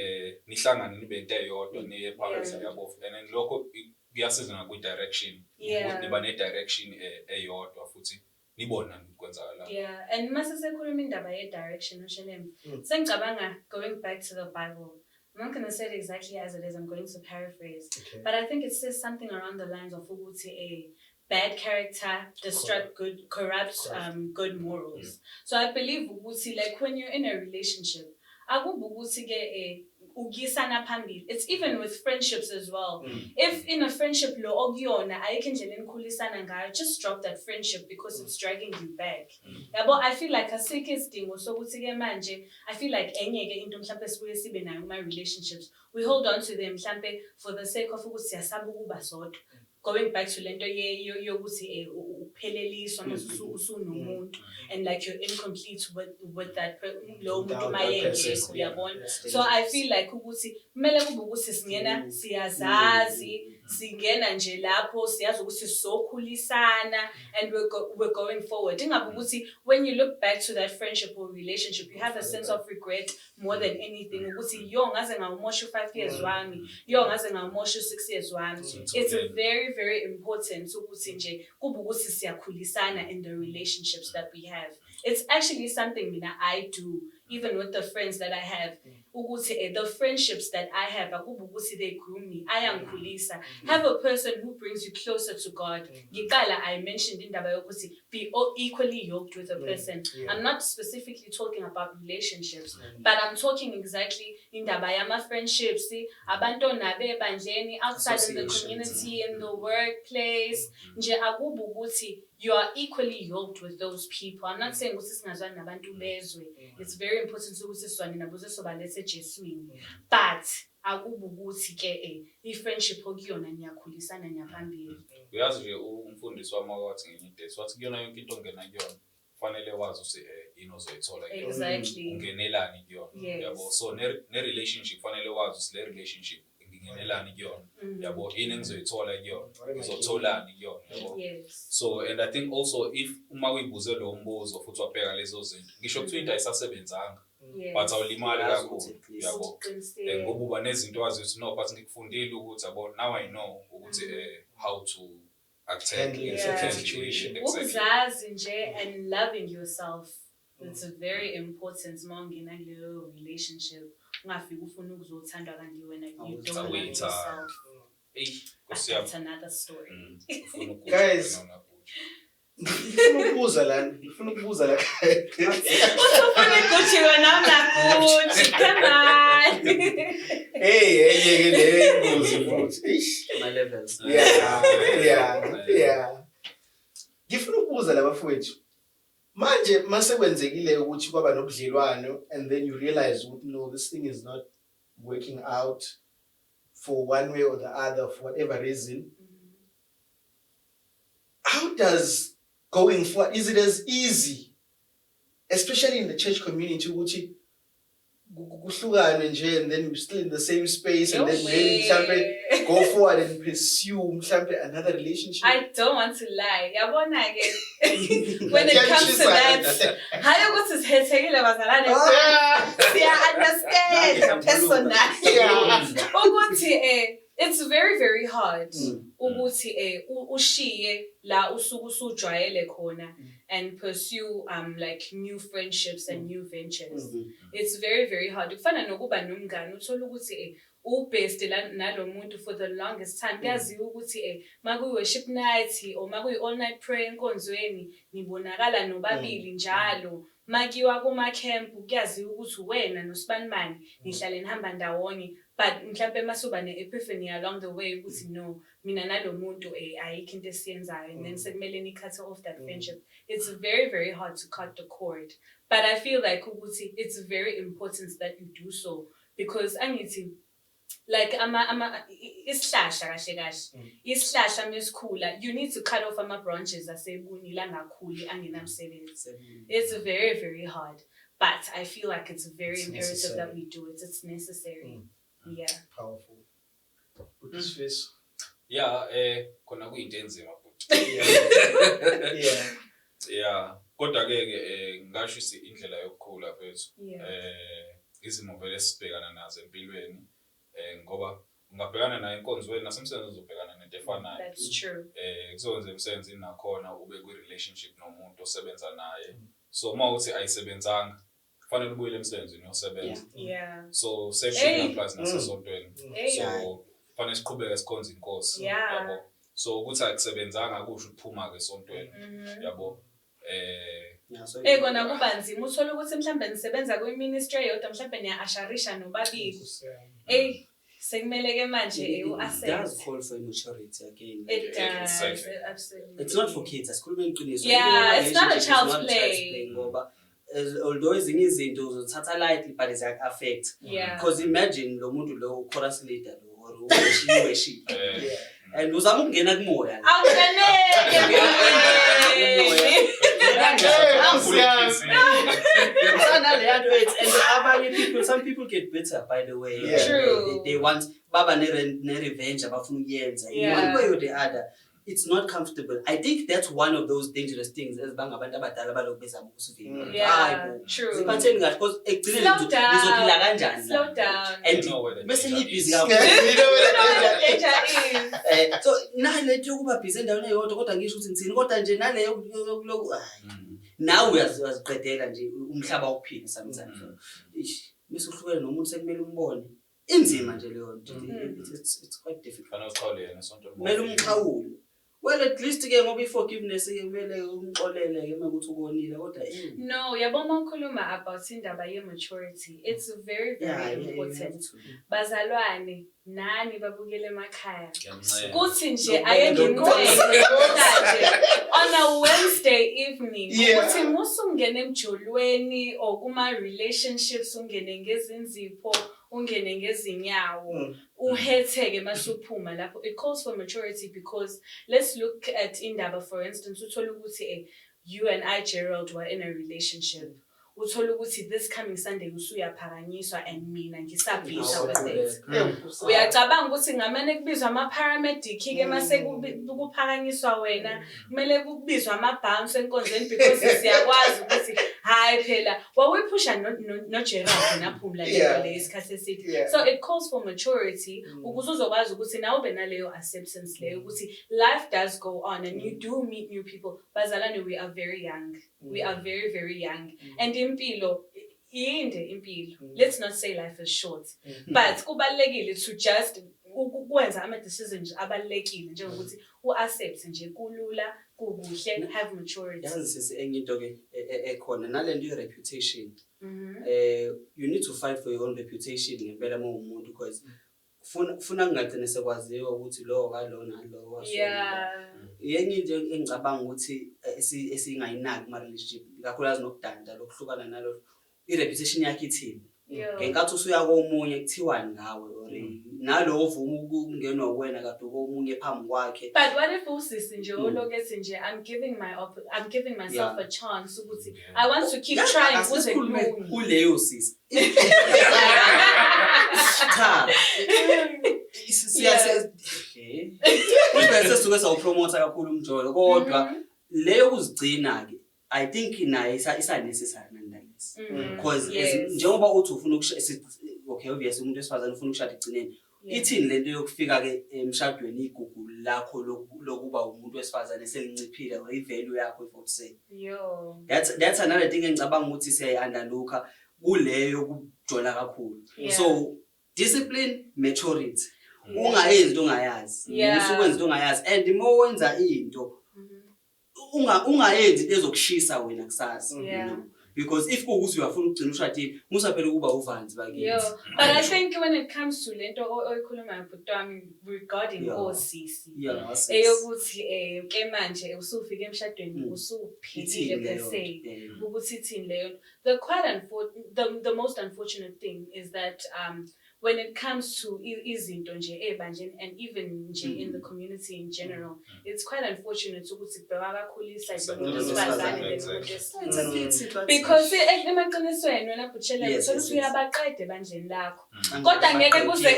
nihlangane nibe into eyodwa niye phakathi yabo. And lokho kuyasiza ngakwi direction ukuthi niba ne direction eyodwa futhi nibona ukwenzakala. Yeah, and mase sekhuluma indaba ye direction Shelembe. Sengicabanga going back to the Bible. I'm not going to say it exactly as it is. I'm going to paraphrase. Okay. But I think it says something around the lines of ukuthi a bad character corrupts good morals. So I believe ukuthi like when you're in a relationship, akubukuthi ke ugisana phambili. It's even with friendships as well. If in a friendship lo okuyona ayikho indlela enikhulisana ngayo, just drop that friendship because it's dragging you back. Yabo, I feel like asikho isidingo sokuthi ke manje I feel like enye ke into mhlawumbe sibuye sibe nayo kuma relationships. We hold on to them mhlawumbe for the sake of ukuthi siyasaba ukuba sodwa. Going back to lento yokuthi upheleliswa mase usunomuntu and like you're incomplete with that lo muntu mayengekho uyabona. So I feel like ukuthi kumele kube ukuthi singena siyazazi singena nje lapho siyazi ukuthi sokhulisana and we're going forward. Ingabe ukuthi when you look back to that friendship or relationship you have a sense of regret more than anything ukuthi yo ngaze ngawumosha 5 years wami, yo ngaze ngawumosha 6 years wami. It's very very important ukuthi nje kube ukuthi siyakhulisana in the relationships that we have. It's actually something mina I do even with the friends that I have. Ukuthi the friendships that I have akube ukuthi they groom me, ayangikhulisa. Have a person who brings you closer to God. Ngiqala I mentioned indaba yokuthi be equally yoked with a person. I'm not specifically talking about relationships, but I'm talking exactly indaba yama friendships, abantwana bebandleni outside in the community, in the workplace. Nje akube ukuthi you are equally yoked with those people. I'm not saying ukuthi singazwani nabantu bezwe. It's very important ukuthi sizwane nabo sesobalethe Jeswini. But akube ukuthi ke i-friendship okuyona niyakhulisana niyaphambili. Uyazi nje umfundisi wami wathi ngenye into wathi kuyona yonke into ongena kuyona kufanele wazi ukuthi yini ozoyithola kuyona. Exactly. Ungenelani kuyona yabo. So ne relationship kufanele wazi ukuthi le relationship ngingenelani kuyona yabo, yini engizoyithola kuyona, ngizotholani kuyona yabo. So and I think also if uma uyibuze lo mbuzo futhi wabheka lezo zinto ngisho kuthiwa into ayisasebenzanga but awulimali kakhulu yabo. Ngoba uba nezinto wazi ukuthi no but ngikufundile ukuthi yabo now I know ukuthi how to attend in certain situation. Uzazi nje and loving yourself. It's very important mawungena kuleyo relationship. Ungafika ufuna ukuzothandwa kanti wena you don't love yourself. That's another story. Guys, ngifuna ukubuza la. Usufuna ukuthi wena unakuthi come on. Hey le mbuzi futhi. My levels. Yeah. Ngifuna ukubuza labafowethu. Manje masekwenzekile ukuthi kwaba nobudlelwano and then you realize no, this thing is not working out for one way or the other for whatever reason. How does going forward, is it as easy, especially in the church community, ukuthi kuhlukane nje and then you're still in the same space and then maybe go forward and pursue another relationship? I don't want to lie. Yabona ke when it comes to that, hayo ukuthi sihethekile bazalane. I understand personally. Ukuthi it's very very hard ukuthi ushiye la usuku usujwayele khona and pursue like new friendships and new ventures. It's very very hard. Kufana nokuba nomngane uthola ukuthi ubest nalomuntu for the longest time. Kuyaziwa ukuthi makuyi worship night or makuyi all night prayer enkonzweni nibonakala nobabili njalo. Makiwa kuma camp kuyaziwa ukuthi wena noSibanibani nihlale nihamba ndawonye. But mhlambe masuba ne-epiphany along the way ukuthi no mina nalomuntu ayikho into esiyenzayo and then sekumele ni cut off that friendship. It's very very hard to cut the cord, but I feel like ukuthi it's very important that you do so because angithi like isihlahla kahle kahle isihlahla mesikhula you need to cut off ama branches asebunile angakhuli angenamsebenzi. It's very very hard, but I feel like it's very imperative that we do it. It's necessary. Yeah. Powerful. Sifiso. Yeah, khona kuyinto enzima futhi. Yeah. Kodwa ke ngasho indlela yokukhula fethu. Izimo vele sibhekana nazo empilweni. Ngoba ungabhekana nayo enkonzweni nasemsebenzini uzobhekana nento efanayo. That's true. Kuzowenza emsebenzini nakhona ube kwi relationship nomuntu osebenza naye. So mawuthi ayisebenzanga kufanele ubuyele emsebenzini uyosebenza. Yeah. So same thing applies nasesontweni. So kufanele siqhubeke sikhonza inkosi yabo. So ukuthi akusebenzanga akusho ukuphuma ke esontweni yabo. Kona kuba nzima uthola ukuthi mhlambe nisebenza kwi-ministry yodwa mhlambe niya-asharisha nobabili. Sekumele ke manje u-assess. It does call for maturity again. It does, absolutely. It's not for kids, asikhulume iqiniso. Yeah, it's not a child's play. Ngoba although ezinye izinto uzothatha lightly but it affect. Yeah. Because imagine lo muntu lo chorus leader or worship. And uzama ukungena kumoya. And some people get bitter, by the way. Yeah. True. They want baba ne revenge abafuna ukuyenza. In one way or the other, it's not comfortable. I think that's one of those dangerous things as bangabantu abadala balokubezama ukusivina. Yeah, true. Siphatheni kahle because ekugcineni nizophila kanjani. Slow down. And bese nibhizi kakhulu. You know where the danger is. So nalethi yokuba busy endaweni eyodwa kodwa ngisho ukuthi ngithini kodwa nje naleyo loku now uyaziqedela nje umhlaba wokuphila sometimes. Bese uhlukene nomuntu sekumele umbone. Inzima nje leyo nto. It's quite difficult. Fanele uxhawule yena sonto. Kumele umxhawule. Well, at least ke ngoba forgiveness kumele umxolele ke manje ukuthi ukonile kodwa No, yabona ukhuluma about indaba ye maturity. It's very very important. Bazalwane nani babukele emakhaya. Kuthi nje ayengimncane on a Wednesday evening ukuthi musungene emjolweni or kuma relationships ungene ngezinzipho ungene ngezinyawo uhetheke masuphuma lapho. It calls for maturity because let's look at indaba for instance uthola ukuthi you and I Gerald were in a relationship. Uthola ukuthi this coming Sunday usuyaphakanyiswa and mina ngisabhisa with uyacabanga ukuthi ngamane kubizwa ama paramedic ke mase kuphakanyiswa wena kumele kubizwa ama bounce enkonzweni because siyakwazi ukuthi hayi phela wawiphusha no Gerald na Phumla le isikhathi esithi. So it calls for maturity ukuze uzokwazi ukuthi nawe ube naleyo acceptance leyo ukuthi life does go on and you do meet new people. Bazalwane, we are very young. We are very very young and impilo inde impilo. Let's not say life is short, but kubalekile to just ukwenza ama decisions abalekile njengokuthi uaccept nje kulula kubuhle have maturity. Yazi sisi enye into ke ekhona nalento ye reputation. You need to fight for your own reputation ngempela umuntu because funa ngagcine sekwaziwa ukuthi lo kalona lo waso. Yenye into engicabanga ukuthi esingayinaki ma relationship kakhulukazi nokudanda lokuhlukana nalo i-reputation yakhe ithini. Ngenkathi usuya komunye kuthiwani ngawe or nalo ovuma ukungenwa kuwena kade komunye phambi kwakhe. But what if usisi nje olokethi nje I'm giving myself a chance ukuthi I want to keep trying kuze kulunge. Kuleyo sisi. Cha. Siyase bese suke sawupromote kakhulu umjolo kodwa leyo kuzigcina ke I think naye isa necessary nonetheless because njengoba uthi ufuna okay obviously umuntu esifazana ufuna ukushada egcineni ithini lento yokufika ke emshadweni igugu lakho lokuba umuntu wesifazane selinciphile or ivalue yakho if say Yo. that's another thing engicabanga ukuthi siyayiunderlooka kuleyo kujola kakhulu. Yeah. So discipline, maturity. Ungayenzi into ongayazi. Usukwenza into ongayazi and more wenza into ungayenzi into ezokushisa wena kusasa. Yeah. Because if kuwukuthi uyafuna ukugcina ushadile musaphela ukuba uvanzi bakithi. Yeah, but I think when it comes to lento oyikhuluma ngobutwami regarding osisi. Yeah. Eyokuthi ke manje usufika emshadweni usuphilile per se. Ukuthi ithini leyo. The most unfortunate thing is that when it comes to izinto nje ebanjeni and even nje in the community in general, it's quite unfortunate ukuthi kubheka kakhulisa because emaqinisweni wena butshela ukuthi uyabaqede bandleni lakho kodwa ngeke kuze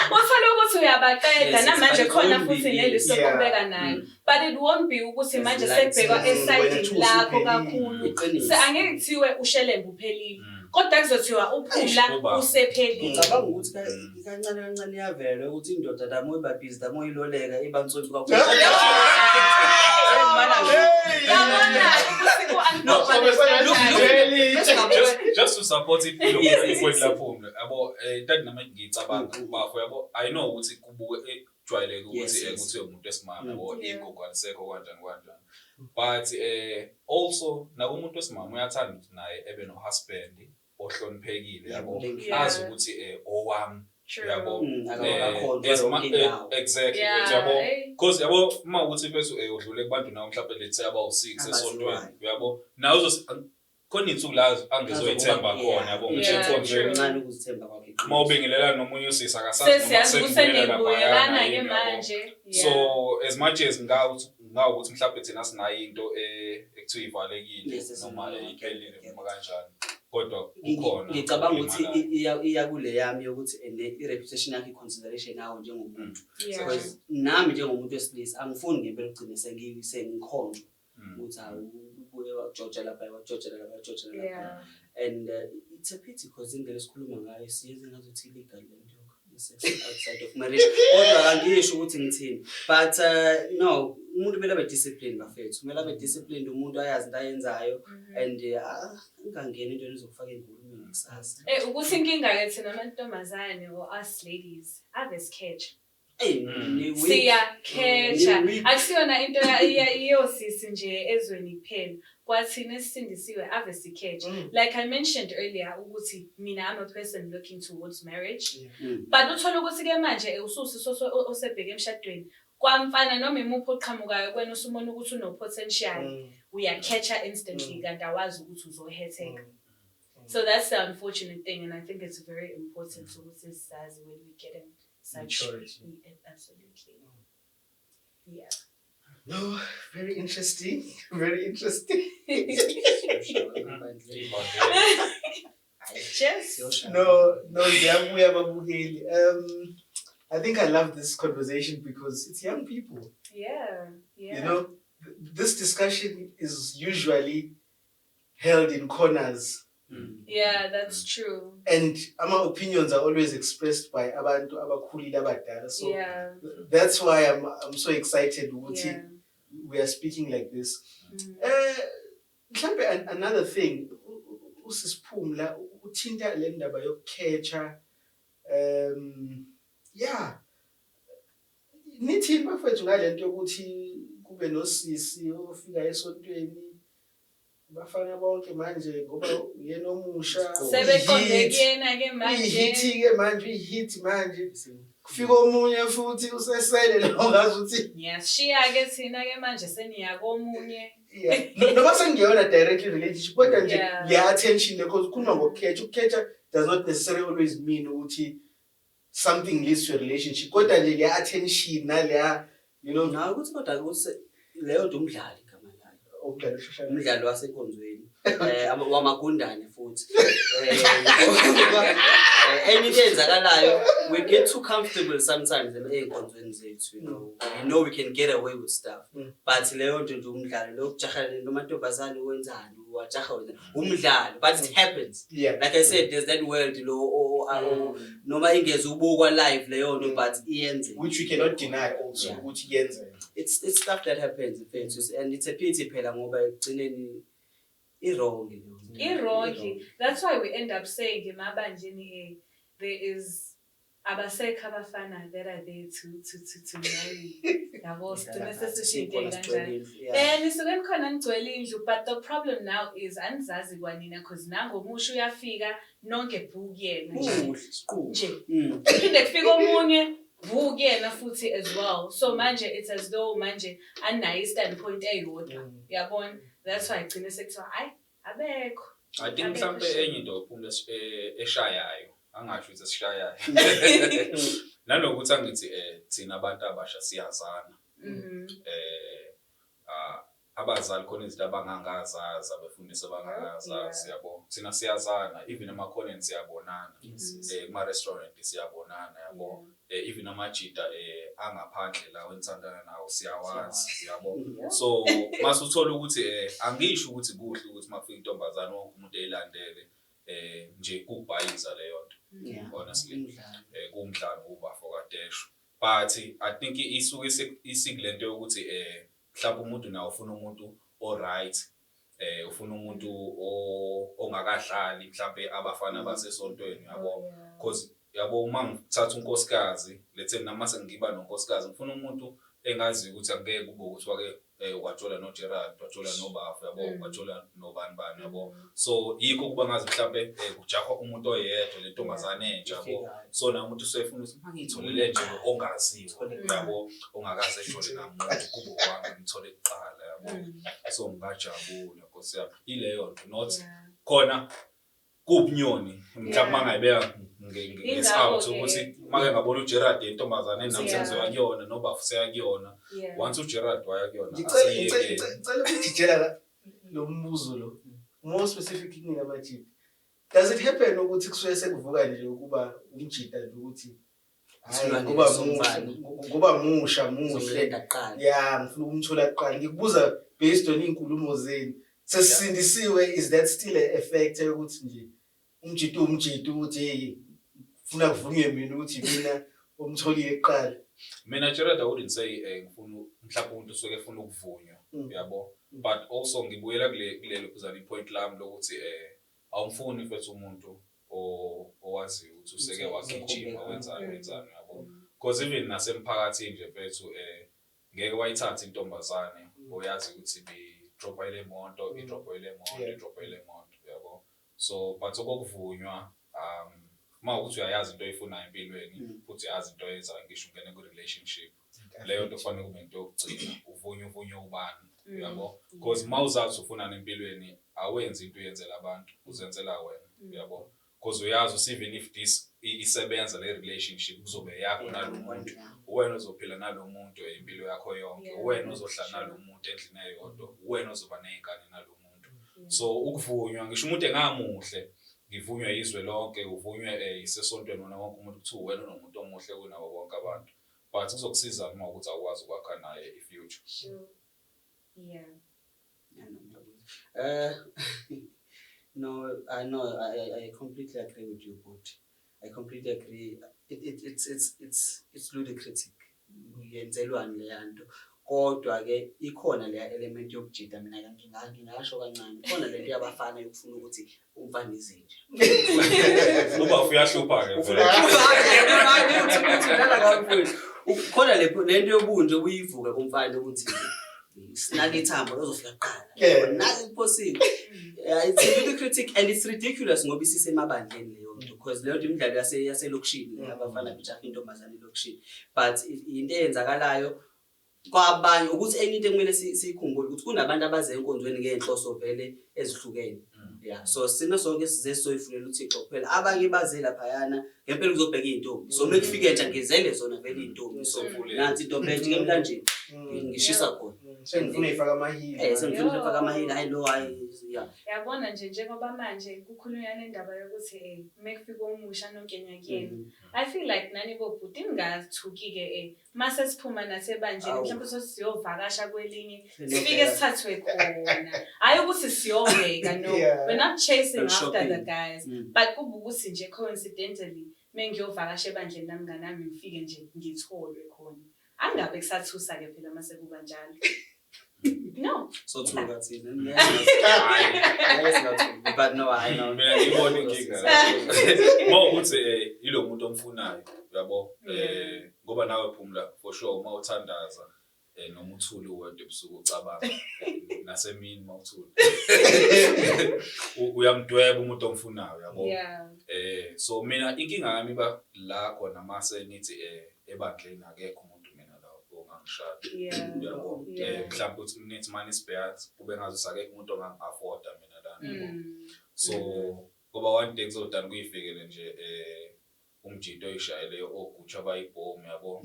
uthola ukuthi uyabaqeda namanje khona futhi leliso kubeka nayo but it won't be ukuthi manje sekubheka eside lakho kakhulu angeke kuthiwe ushelembe uphelile kodwa kuzothiwa uphula usephelile. Ngicabanga ukuthi kancane yavela ukuthi indoda damo ibabhizi damo iloleka ibansonto kakhulu. Just to support it lapho yabo that nama ngicabanga bafo yabo I know ukuthi kubuke ejwayeleke ukuthi kuthiwe umuntu esimama yabo igogo alisekho kanjani but also nakumuntu esimama uyathanda ukuthi naye ebe no husband ohloniphekile yabo azi ukuthi owami yabo exactly yabo because yabo uma ukuthi bese udlule kubantu nawo mhlawumbe lethe aba u6 esontweni yabo nawo khona insuku la angizoyithemba khona yabo ngisho ekhonjweni encane ukuzithemba kwakhe uma ubingelela nomunye usisa akasazi noma senibuyelana ke manje so as much as ngawukuthi mhlawumbe thina sinayo into ekuthiwa ivalekile noma iphelile noma kanjani kodwa kukhona ngicabanga ukuthi iya kule yami ukuthi i-reputation yakhe consideration yawo njengomuntu because nami njengomuntu wesilisa angifuni ngempela ugcine sengikhonjwa ukuthi ubuye wajoja lapha and it's a pity because indlela esikhuluma ngayo siyenze ngazothi illegal lento outside of marriage kodwa kangisho ukuthi ngithini but no umuntu kumele abe disciplined bafethu kumele abe disciplined umuntu ayazi into ayenzayo and ingangena into ezokufaka enkulumeni kusasa ukuthi inkinga ke thina amantombazane or us ladies ave sketch siyakhetha akusiyona into iyosisi nje ezweni kuphela kwathina esindisiwe ave sikhetha like I mentioned earlier ukuthi mina I'm a person looking towards marriage but uthola ukuthi ke manje ususi osebheke emshadweni kwamfana noma imupho oqhamukayo kwena usumona ukuthi uno potential uyakhetha instantly kanti awazi ukuthi uzohetheka. So that's the unfortunate thing and I think it's very important to sizazi when we get in such absolutely. Yeah. No, very interesting. I think I love this conversation because it's young people. Yeah. You know, this discussion is usually held in corners. Yeah, that's true. And our opinions are always expressed by abantu abakhulile abadala. So that's why I'm so excited we are speaking like this. Another thing, Phumla uthinta le ndaba yokukhetha nithini bafethu ngalento ukuthi kube nosisi ofika esontweni bafana bonke manje ngoba uyena omusha sebeqonde kuyena ke manje ihit manje kufika omunye futhi usesele lo ngazi ukuthi ngiyashiya ke thina ke manje seniya komunye noma sengiyona directly relationship kodwa nje ya attention because kukhuluma ngokukhetha does not necessarily always mean ukuthi something leads to a relationship kodwa nje le attention nale you know na ukuthi kodwa ukuthi leyo nto umdlali igama layo umdlalo wasekonzweni wamagundane futhi anything enzakalayo we get too comfortable sometimes einkonzweni zethu you know we can get away with stuff but leyo nto nje umdlalo lo kujahala noma ntombazane wenzani wajaha umdlalo, but it happens. Yeah. Like I said, there's that world noma ingeze ubukwa live leyo nto, but iyenze, which we cannot deny also, Yeah. which iyenze. It's stuff that happens, and it's a pity phela ngoba ekugcineni wrong. That's why we end up saying emabanjeni there is abasekho abafana that are there to marry. Yabo sigcine sesishintshe kanjani. Nisuke nikhona nigcwele indlu, but the problem now is anizazi kwanina because nango umusha uyafika nonke bhuku yena nje. Phinde kufika omunye bhuku yena futhi as well. So manje it's as though manje anayi standpoint eyodwa. Yabona? That's why igcine sekuthiwa hayi abekho. I think mhlambe enye into Phumla eshayayo angasho ukuthi esishayayo nalokuthi angithi thina abantu abasha siyazana abazali khona izinto abangangazazi abefundisi abangangazazi yabo thina siyazana even emakhoneni siyabonana kuma restaurant siyabonana yabo even amajita angaphandle la wenthandana nawo siyawazi yabo so masuthola ukuthi angisho ukuthi kuhle ukuthi mafika intombazana wonke umuntu eyilandele nje kubhayiza leyo nto honestly kumdlalo ubafokadesho but I think isuke isikilento yokuthi mhlawumbe umuntu nawo ufuna umuntu alright ufuna umuntu ongakadlali mhlawumbe abafana basesontweni yabo because yabo uma ngithatha unkosikazi lethe nama sengiba nonkosikazi ngifuna umuntu engazi ukuthi angeke kube ukuthi wake wajola no Gerald wajola no Bafu yabo wajola no bani yabo so yikho kuba ngazi mhlawumbe kujakwa umuntu oyedwa lentombazane entsha yabo so na umuntu usefuna ukuthi mangitholele nje ongaziwa yabo ongakaze eshole namuntu kubo kwami ngithole kuqala yabo so ngajabula Nkosi yami ileyo nto not khona kubunyoni mhlawumbe mangayibeka ngesout ukuthi make ngabona uGerald intombazane namsenziwa kuyona no Bafu seyakuyona once uGerald waya kuyona ngicela ukujijela lo mbuzo lo more specifically ngamajithi. Does it happen ukuthi kusuke sekuvuka nje ukuba umjita nje ukuthi ngoba musha muhle yeah ngifuna ukumthola kuqala ngikubuza based on inkulumo zenu sesindisiwe, is that still a factor ukuthi nje umjita ukuthi ufuna kuvunywe mina ukuthi mina umtholile kuqala? Mina Gerald I wouldn't say ngifuna mhlawumbe umuntu usuke efuna ukuvunywa yabo but also ngibuyela kulelo kuzali point lami lokuthi awumfuni mfethu umuntu owazi ukuthi useke wagijima wenzani yabo because even nasemphakathini nje mfethu ngeke wayithatha intombazane oyazi ukuthi idropha ile moto yabo so but okuvunywa uma ukuthi uyayazi into oyifunayo empilweni futhi uyazi into oyenza ngisho ungene ku relationship leyo nto kufanele kube into yokugcina uvunywe ubani yabo because mawuzazi ufuna empilweni awenzi into uyenzela abantu uzenzela wena yabo because uyazi even if this isebenza le relationship kuzobe yakho nalomuntu wena uzophila nalomuntu impilo yakho yonke wena uzohlala nalomuntu endlini eyodwa wena uzoba nezingane nalomuntu so ukuvunywa ngisho umuntu engamuhle ngivunywa izwe lonke uvunywe isesontweni wona wonke umuntu kuthi wena unomuntu omuhle kunabo bonke abantu but kuzokusiza uma ukuthi akwazi ukwakha naye ifuture. Yeah. No, I know. I completely agree with you, but I completely agree. It's ludicrous. Yenzelwani leyanto. Kodwa ke ikhona leya element yokujida mina ngingasho kancane. Khona lento yabafana yokufuna ukuthi umfana izinje. Uba uyahlupha ke. Khona lento yobunje obuyivuka kumfana ukuthi sinake ithambo lozofika kuqala. Nasi impossible. It's a little critic and it's ridiculous ngoba isisemabandleni leyo nto because leyo nto imidlalo yaselokishini abafana bijaha intombazane elokishini but into eyenzakalayo kwabanye ukuthi enye into ekumele sikhumbule ukuthi kunabantu abaze enkonzweni ngenhloso vele ezihlukene yeah so sina sonke size soyifunela uThixo kuphela abanye baze lapha yana ngempela kuzobheka izintombi so mekufike nje ngizele zona vele izintombi so nansi into phethe emlanjeni ngishisa khona Sengifuna ifaka amahili. Sengifuna ifaka amahili I know yeah. Yabona nje njengoba manje kukhulunywa nendaba yokuthi mekufika omusha nonkenya kuyena. I feel like nani bobhuti ningathuki ke mase siphuma nasebandleni mhlawumbe siyovakasha kwelinye sifike sithathwe khona. Hayi ukuthi siyobheka no. We're not chasing after the guys. But kuba ukuthi nje coincidentally mengiyovakasha ebandleni namngane nami ngifike nje ngitholwe khona. Angabe kusathusa ke phela mase kuba njalo. No. So true that's it. But no I know. Mina ngibona inkinga. Mawukuthi ilo muntu omfunayo, uyabo? Ngoba nawe Phumla for sure mawuthandaza noma uthule uwedwa ebusuku ucabanga nasemini mawuthule. Uyamdweba umuntu omfunayo, uyabo? So mina inkinga yami ba la khona mase nithi ebandleni akekho umuntu mina la ongangishada. Uyabo? Mhlawumbe uthi nithi money spares kube ngazi sakekho umuntu ongangi-afforda mina la. So ngoba one day ngizodana kuyifikele nje umjito oyishayele ogutsha abayibhomu yabo.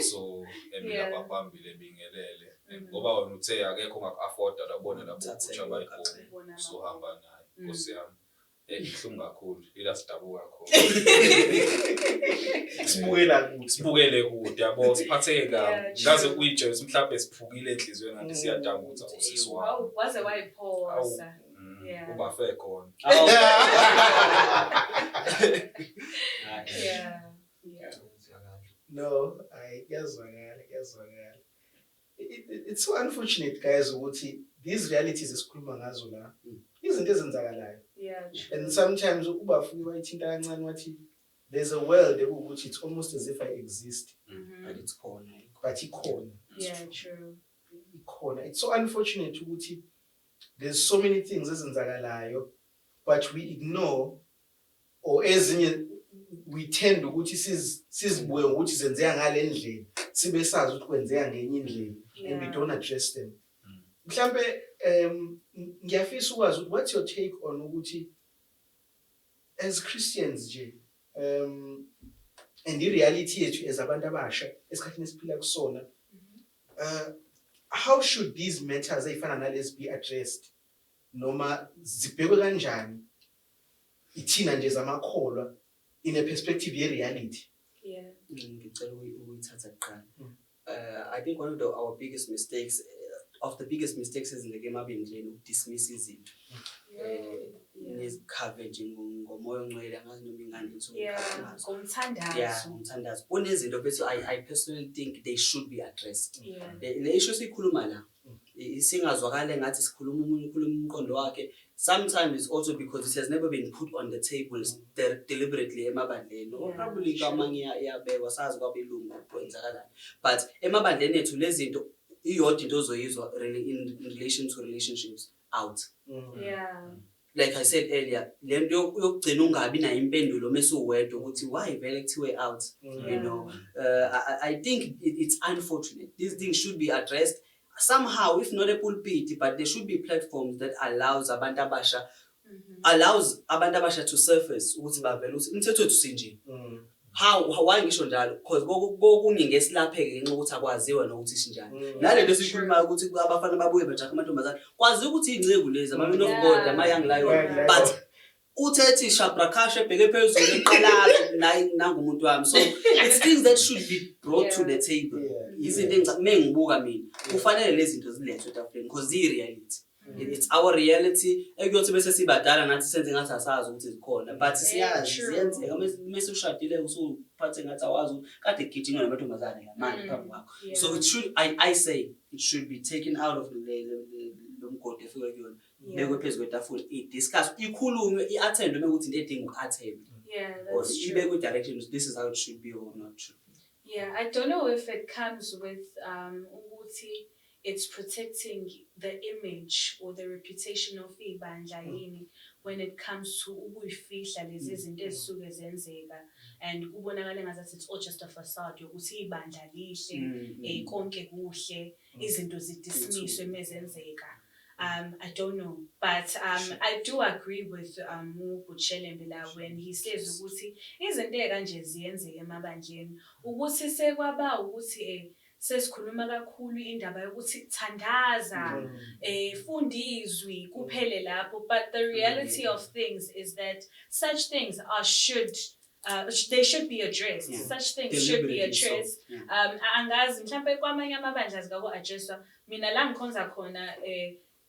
So mina baphambile bingelele ngoba wena uthe akekho ongaku-afforda labone lapho ogutsha abayibhomu so hamba naye Nkosi yami. Ihlungu kakhulu ila sidabuka khona. Sibukele kude yabo siphatheke kabi. Ngaze uyijezi mhlawumbe siphukile enhlizweni kanti siyadangutha usisi wami. Wow, waze wayiphosa. Ubafe khona. No, it's so unfortunate guys ukuthi these realities esikhuluma ngazo la izinto ezenzakalayo. And sometimes ubafuni bayithinta kancane wathi there's a world ukuthi it's almost as if I exist. But it's corner. But ikhona. Yeah, true. Ikhona. It's so unfortunate ukuthi there's so many things ezenzakalayo but we ignore or ezinye we tend ukuthi sizibuye ukuthi zenzeka ngale ndlela sibe sazi ukuthi kwenzeka ngenye indlela and we don't address them. Mhlambe ngiyafisa ukwazi what's your take on ukuthi as Christians nje and the reality yethu as abantu abasha esikhathini esiphila kusona how should these matters ezifana nalezi be addressed noma zibhekwe kanjani ithina nje zamakholwa in a perspective ye reality? Ngicela ukuyithatha kuqala. I think one of our biggest mistakes is in the game abendleni ukudismiss izinto. Nezikhave nje ngomoya ongcwele angazi noma ingane into ngomthandazo. Kunezinto bese I personally think they should be addressed. Le issue sikhuluma la isingazwakala ngathi sikhuluma umuntu ukhuluma umqondo wakhe. Sometimes it's also because it has never been put on the table deliberately emabandleni or probably kamanye yabekwa sazi kwabelungu kwenzakalani. But emabandleni ethu lezi zinto iyodwa into ozoyizwa in relation to relationships out. Like I said earlier, lento yokugcina ungabi na impendulo mase uwedwa ukuthi why vele kuthiwe out. You know, I think it's unfortunate. These things should be addressed somehow, if not a pulpit, but there should be platforms that allows abantu abasha to surface ukuthi bavele ukuthi umthetho wethu sinje. Why ngisho njalo? Because kokuningi esilapheke ngenxa ukuthi akwaziwe nokuthi sinjani. Nalento sikhuluma ukuthi abafana babuye bajaha amantombazane kwazi ukuthi ingceku lezi ama-men of God ama-young lion but uthethi shabrakashe ebheke phezulu eqalazo naye nangumuntu wami. So it's things that should be brought to the table. Izinto mengibuka mina kufanele lezi zinto zilethwe etafuleni because i reality. It's our reality. Ekuyothi bese sibadala nathi senze ngathi asazi ukuthi zikhona but siyazi ziyenzeka mase ushadile usuphathe ngathi awazi kade gijinga namantombazane ngamanje phambi kwakho. So it should I say it should be taken out of lo mgodi efika kuyona bekwe phezulu kwetafula discuss ikhulunywe iattend uma ukuthi into edinga uattend. Or ibe ku directions this is how it should be or not true. I don't know if it comes with ukuthi it's protecting the image or the reputation of ibandla yini when it comes to ukuyifihla lezi zinto ezisuke zenzeka and kubonakala ngazathi it's all just a facade yokuthi ibandla lihle konke kuhle izinto zidismisswe mezenzeka. I don't know, but I do agree with Shelembe when he says ukuthi izinto ekanje ziyenzeka emabandleni ukuthi sekwaba ukuthi sesikhuluma kakhulu indaba yokuthi thandaza funda izwi kuphele lapho, but the reality of things is that such things they should be addressed. Such things should be addressed. Angazi mhlambe kwamanye amabandla zingako-addresswa. Mina la ngikhonza khona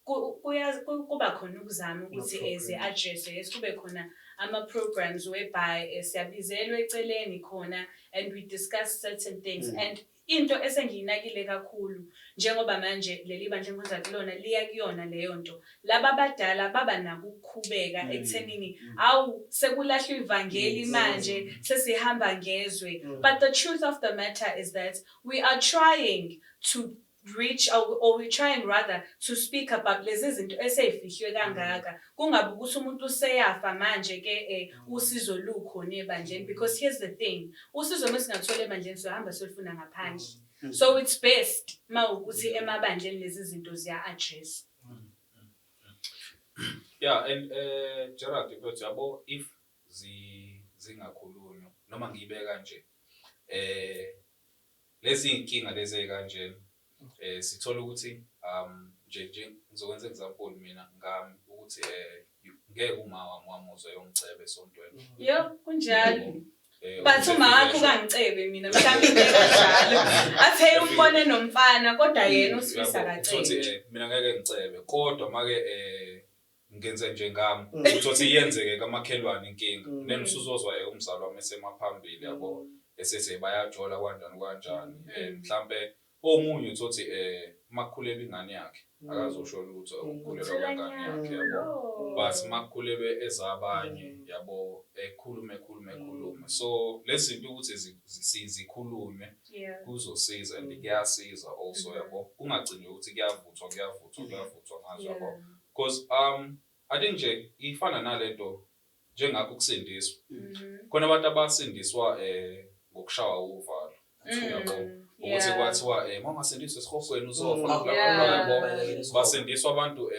kuba khona ukuzama ukuthi zi-addresswe. Yes, kube khona ama-programs whereby siyabizelwa eceleni khona and we discuss certain things. And into esengiyinakile kakhulu njengoba manje leli bandla engikhonza kulona liya kuyona leyo nto. Laba abadala baba nako ukukhubeka ekuthenini awu sekulahlwa ivangeli manje sesihamba ngezwe. But the truth of the matter is that we are trying to reach or we're trying rather to speak about lezi zinto eseyifihliwe kangaka. Kungabe ukuthi umuntu useyafa manje ke usizo lukhona ebandleni, because here's the thing, usizo mesingathola ebandleni sohamba solifuna ngaphandle. So it's best mawukuthi emabandleni lezi zinto ziya-address. Yeah, and Gerald, but yabo if zingakhulunywa noma ngiyibeka nje lezi inkinga lezi kanje sithola ukuthi nje ngizokwenza example mina ngami ukuthi ngeke uma wamuzwa yongcebe esontweni. Yebo kunjalo. But uma wakho kangicebe mina mhlawumbe kanjalo. Athe umbone nomfana kodwa yena usifisa kacebe. Mina ngeke ngicebe kodwa make ngenze nje ngami ukuthi yenzeke kamakhelwane inkinga. Then usuzozwa umzali wami esemaphambili yabo esese bayajola kanjani mhlambe omunye uthi makukhulela ingane yakhe akazosho lutho ukukhulelwa kwengane yakhe yabo, but makukhulelwe ezabanye yabo ekhulume. So lezinto ukuthi zikhulume kuzosiza and kuyasiza also yabo, kungagcini ukuthi kuyavuthwa ngazo yabo, because I think nje ifana nalento njengakho kusindiswa khona abantu abasindiswa ngokushawa uvalo yabo, ukuthi kwathiwa mangasindiswa esihofweni uzofa basindiswa abantu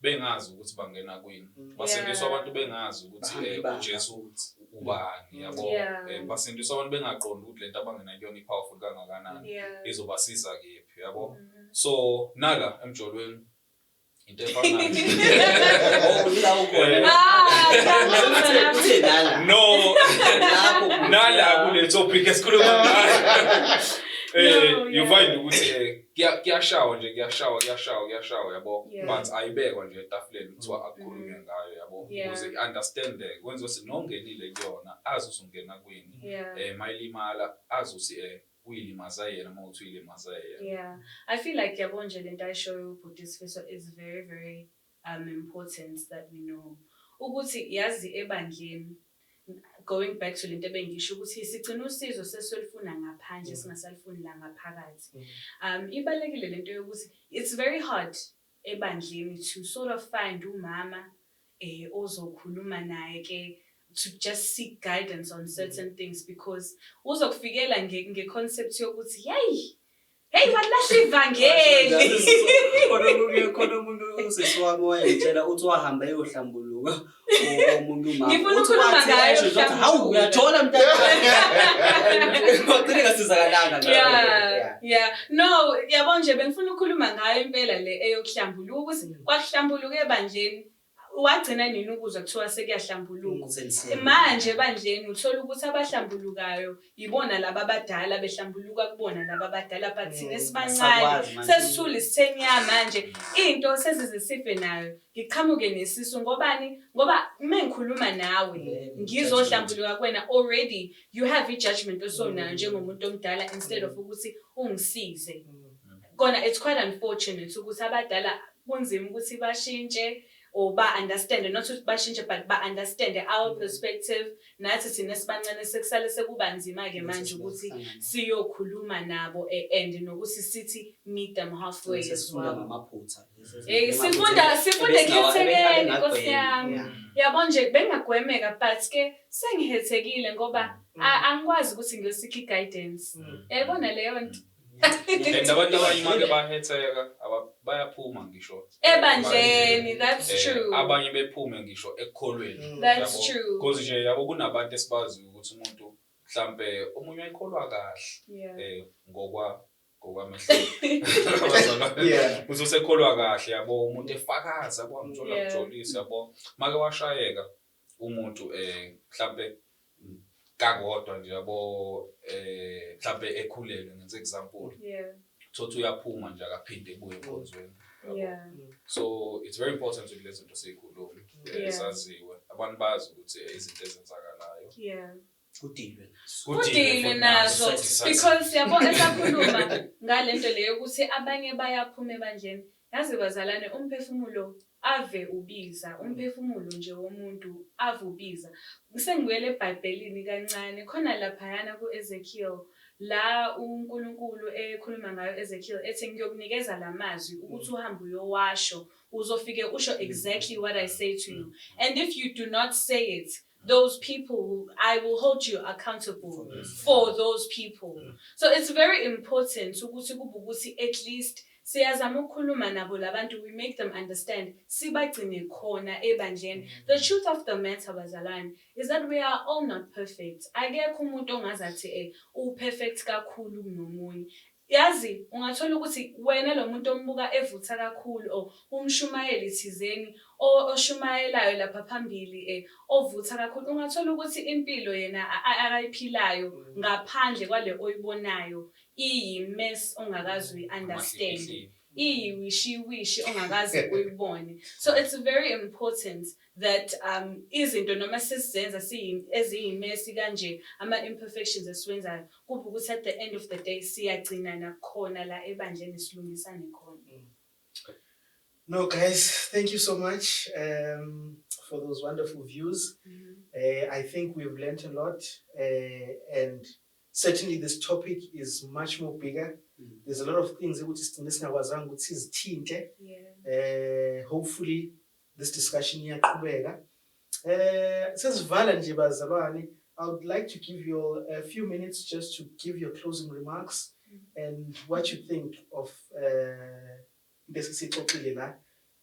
bengazi ukuthi bangena kwini, basindiswa abantu bengazi ukuthi uJesu ubani yabo, basindiswa abantu bengaqondi ukuthi lento abangena kuyona ipowerful kangakanani izobasiza kephi yabo. So nala emjolweni into efanayo no nala kule topic esikhuluma ngayo you find ukuthi kuyashawa nje kuyashawa yabo, but ayibekwa nje etafuleni kuthiwa akukhulunywe ngayo yabo ukuze understand kwenza ukuthi nongenile kuyona azi usungena kwini mayilimala azi ukuthi uyilimaza yena mawuthi uyilimaza yena. Yeah, I feel like yabo nje lento ayishoyo ubhuti Sifiso is very very important that we know ukuthi yazi ebandleni, going back to lento ebengisho ukuthi sigcina usizo sesolifuna ngaphandle singasalifuni la ngaphakathi. Ibalekile lento yokuthi it's very hard ebandleni to sort of find umama ozokhuluma naye ke to just seek guidance on certain things, because uzokufikela nge-concept yokuthi hey walahla ivangeli. Khona umuntu usesiwami wayengitshela uthi wahamba eyohlambuluka omunye umama. Ngifuna ukukhuluma ngayo. Hawu uyathola mntana. Waqine ngasizakalanga. Yeah. No, yabo nje bengifuna ukukhuluma ngayo impela le eyokuhlambuluka ukuthi kwakuhlambuluka ebandleni wagcina nini ukuzwa kuthiwa sekuyahlambuluka. Manje ebandleni uthola ukuthi abahlambulukayo yibona laba abadala behlambuluka kubona laba abadala, but thina esibancane sesithula isithenya manje into sesizisife nayo ngiqhamuke nesisu ngoba mengikhuluma nawe ngizohlambuluka kwena already you have i-judgment osonayo njengomuntu omdala instead of ukuthi ungisize. Kona it's quite unfortunate ukuthi abadala kunzima ukuthi bashintshe or ba-understand, not to bashintshe but ba-understand our perspective. Nathi thina sibancane sekusale sekuba nzima-ke manje ukuthi siyokhuluma nabo and nokuthi sithi meet them halfway as well. Sifunda ekuthekeni Nkosi yami. Yabo nje bengagwemeka but ke sengihethekile ngoba angikwazi ukuthi ngiyosika i-guidance. Yayibona leyo nto. And abantu abanye make bahetheka bayaphuma ngisho ebandleni, that's true. Abanye bephume ngisho ekukholweni, that's true, because nje yabo kunabantu esibazi ukuthi umuntu mhlambe omunye ayikholwa kahle ngokwa ngokwamehlo Yeah. ususekholwa kahle yabo umuntu efakaza kwamjola Yeah. kujolisa yabo make washayeka umuntu mhlambe kakodwa nje yabo mhlambe ekhulelwe ngenze example Yeah. thothi uyaphuma nje akaphinde ebuye enkonzweni yabo. Yeah. So it's very important ukuthi lezi zinto sikhulume Yeah. saziwe abantu bazi ukuthi izinto ezenzakalayo Yeah. Kudilwe. Kudilwe nazo because yabo esakhuluma ngalento leyo ukuthi abanye bayaphuma ebandleni yazi bazalane umphefumulo ave ubiza umphefumulo nje womuntu ave ubiza ngisengibuyele eBhayibhelini kancane khona laphayana kuEzekiel la uNkulunkulu ekhuluma ngayo Ezekiel ethi ngiyokunikeza lamazwi ukuthi uhambe uyowasho uzofike usho exactly what I say to you and if you do not say it those people, I will hold you accountable for those people. So it's very important ukuthi at least siyazama ukukhuluma nabo labantu we make them understand sibagcine khona ebandleni. The truth of the matter bazalwane is that we are all not perfect. Akekho umuntu ongazathi perfect kakhulu kunomunye. Yazi ungathola ukuthi wena lo muntu ombuka evutha kakhulu o umshumayeli thizeni oshumayelayo lapha phambili ovutha kakhulu ungathola ukuthi impilo yena akayiphilayo ngaphandle kwale oyibonayo mess ongakazi understand wishi ongakazi uyibone. So it's very important that izinto noma sesizenza eziyimesi kanje ama imperfections esiwenzayo kube ukuthi at the end of the day siyagcina nakhona la ebandleni silungisane khona. No, guys, thank you so much for those wonderful views. I think we've learned a lot, and certainly this topic is much more bigger. There's a lot of things that hopefully this discussion here I would like to give you all a few minutes just to give your closing remarks and what you think of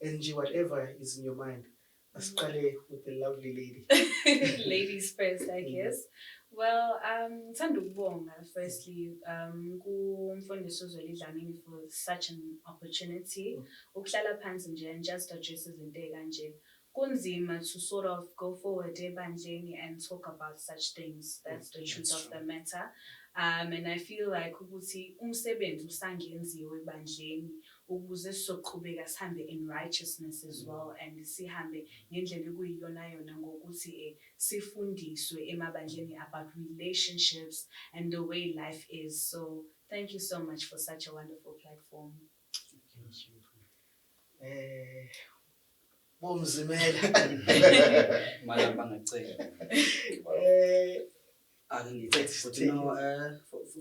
and whatever is in your mind. Let's start with the lovely lady. Ladies first, I guess. Well, ngithanda ukubonga firstly kumfundisi uZwelidlamini for such an opportunity. Ukuhlala phansi nje and just address izinto ekanje. Kunzima to sort of go forward ebandleni and talk about such things. That's the truth of the matter. And I feel like ukuthi umsebenzi usangenziwe ebandleni ukuze sizoqhubeka sihambe in righteousness as well and sihambe ngendlela ekuyiyona yona ngokuthi sifundiswe emabandleni about relationships and the way life is. So thank you so much for such a wonderful platform.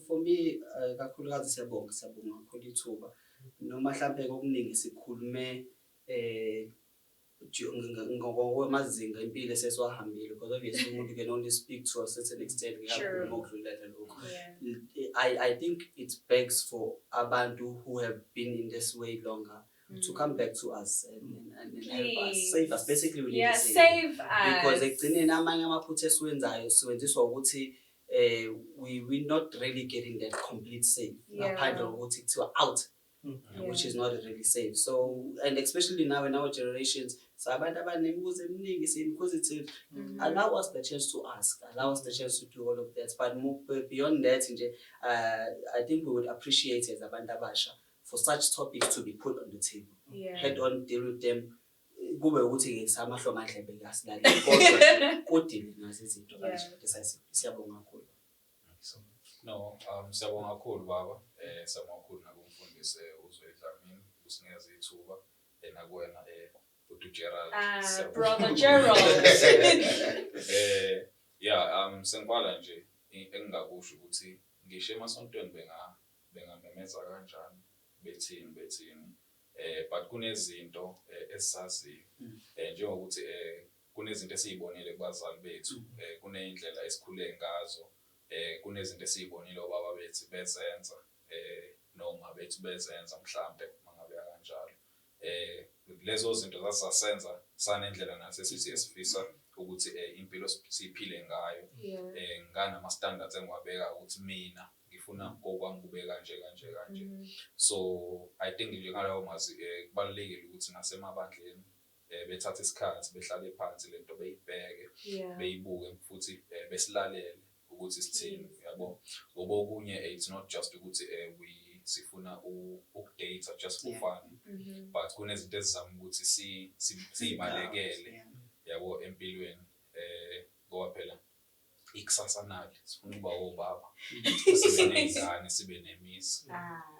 For me kakhulukazi siyabonga kakhulu ithuba noma mhlambe okuningi sikhulume ngokwamazinga impilo esesiwahambile because obviously umuntu can only speak to a certain extent ngokudlulela lokho. I think it begs for abantu who have been in this way longer to come back to us and help us, save us. Basically, we need to save us. Because ekugcineni amanye amaphutha esiwenzayo siwenziswa ukuthi we're not really getting that complete save. Ngaphandle kokuthi kuthiwa out. Which is not really safe. So, and especially now in our generations, so abantu abanemibuzo eminingi inquisitive. Allow us the chance to ask, allow us the chance to do all of that. But beyond that, I think we would appreciate as abantu abasha for such topics to be put on the table. Head on, deal with them. Kube ukuthi ngesamahlo amadlebe kasilale kodwa kodile nazo izinto kanje siyabonga kakhulu. No, siyabonga kakhulu baba. Siyabonga kakhulu nakumfundisi uZwelidlamini usinikeza ithuba nakuwena Gerald. Brother Gerald. Sengiqala nje engingakusho ukuthi ngisho emasontweni bengamemeza kanjani bethini but kunezinto esaziyo njengokuthi kunezinto esizibonile kubazali bethu kunezindlela esikhule ngazo kunezinto esizibonile obaba bethu bezenza noma bethu bezenza mhlambe mangabe kanjalo lezo zinto zasasenza sanendlela nathi sisifisa ukuthi impilo siphile ngayo ngana ama standards engiwabeka ukuthi mina ngifuna kokwami kube kanje kanje kanje. So I think nje ngalawo mazi kubalulekile ukuthi nasemabandleni bethatha isikhathi behlale phansi lento beyibheke beyibuke futhi besilalele ukuthi sithini yabo ngoba okunye it's not just ukuthi sifuna ukudata just for fun but kunezinto ezizama ukuthi siyibalekele yabo empilweni ngoba phela ikusasa nali sifuna ukuba obaba sibe nezingane sibe nemisi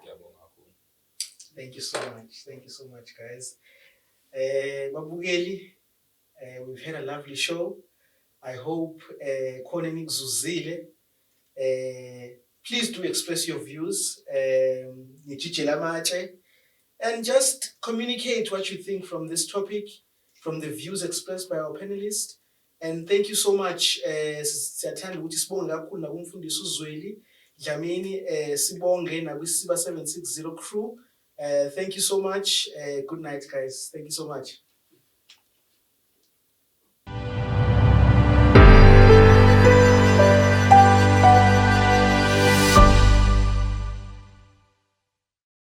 ngiyabonga kakhulu. Thank you so much guys. Babukeli, we've had a lovely show. I hope khona nikuzuzile. Please do express your views, and just communicate what you think from this topic, from the views expressed by our panelists. And thank you so much. Siyathanda ukuthi sibonge kakhulu nakumfundisi uZweli Dlamini, sibonge nakwisiba 760 crew. Thank you so much. Good night guys. Thank you so much.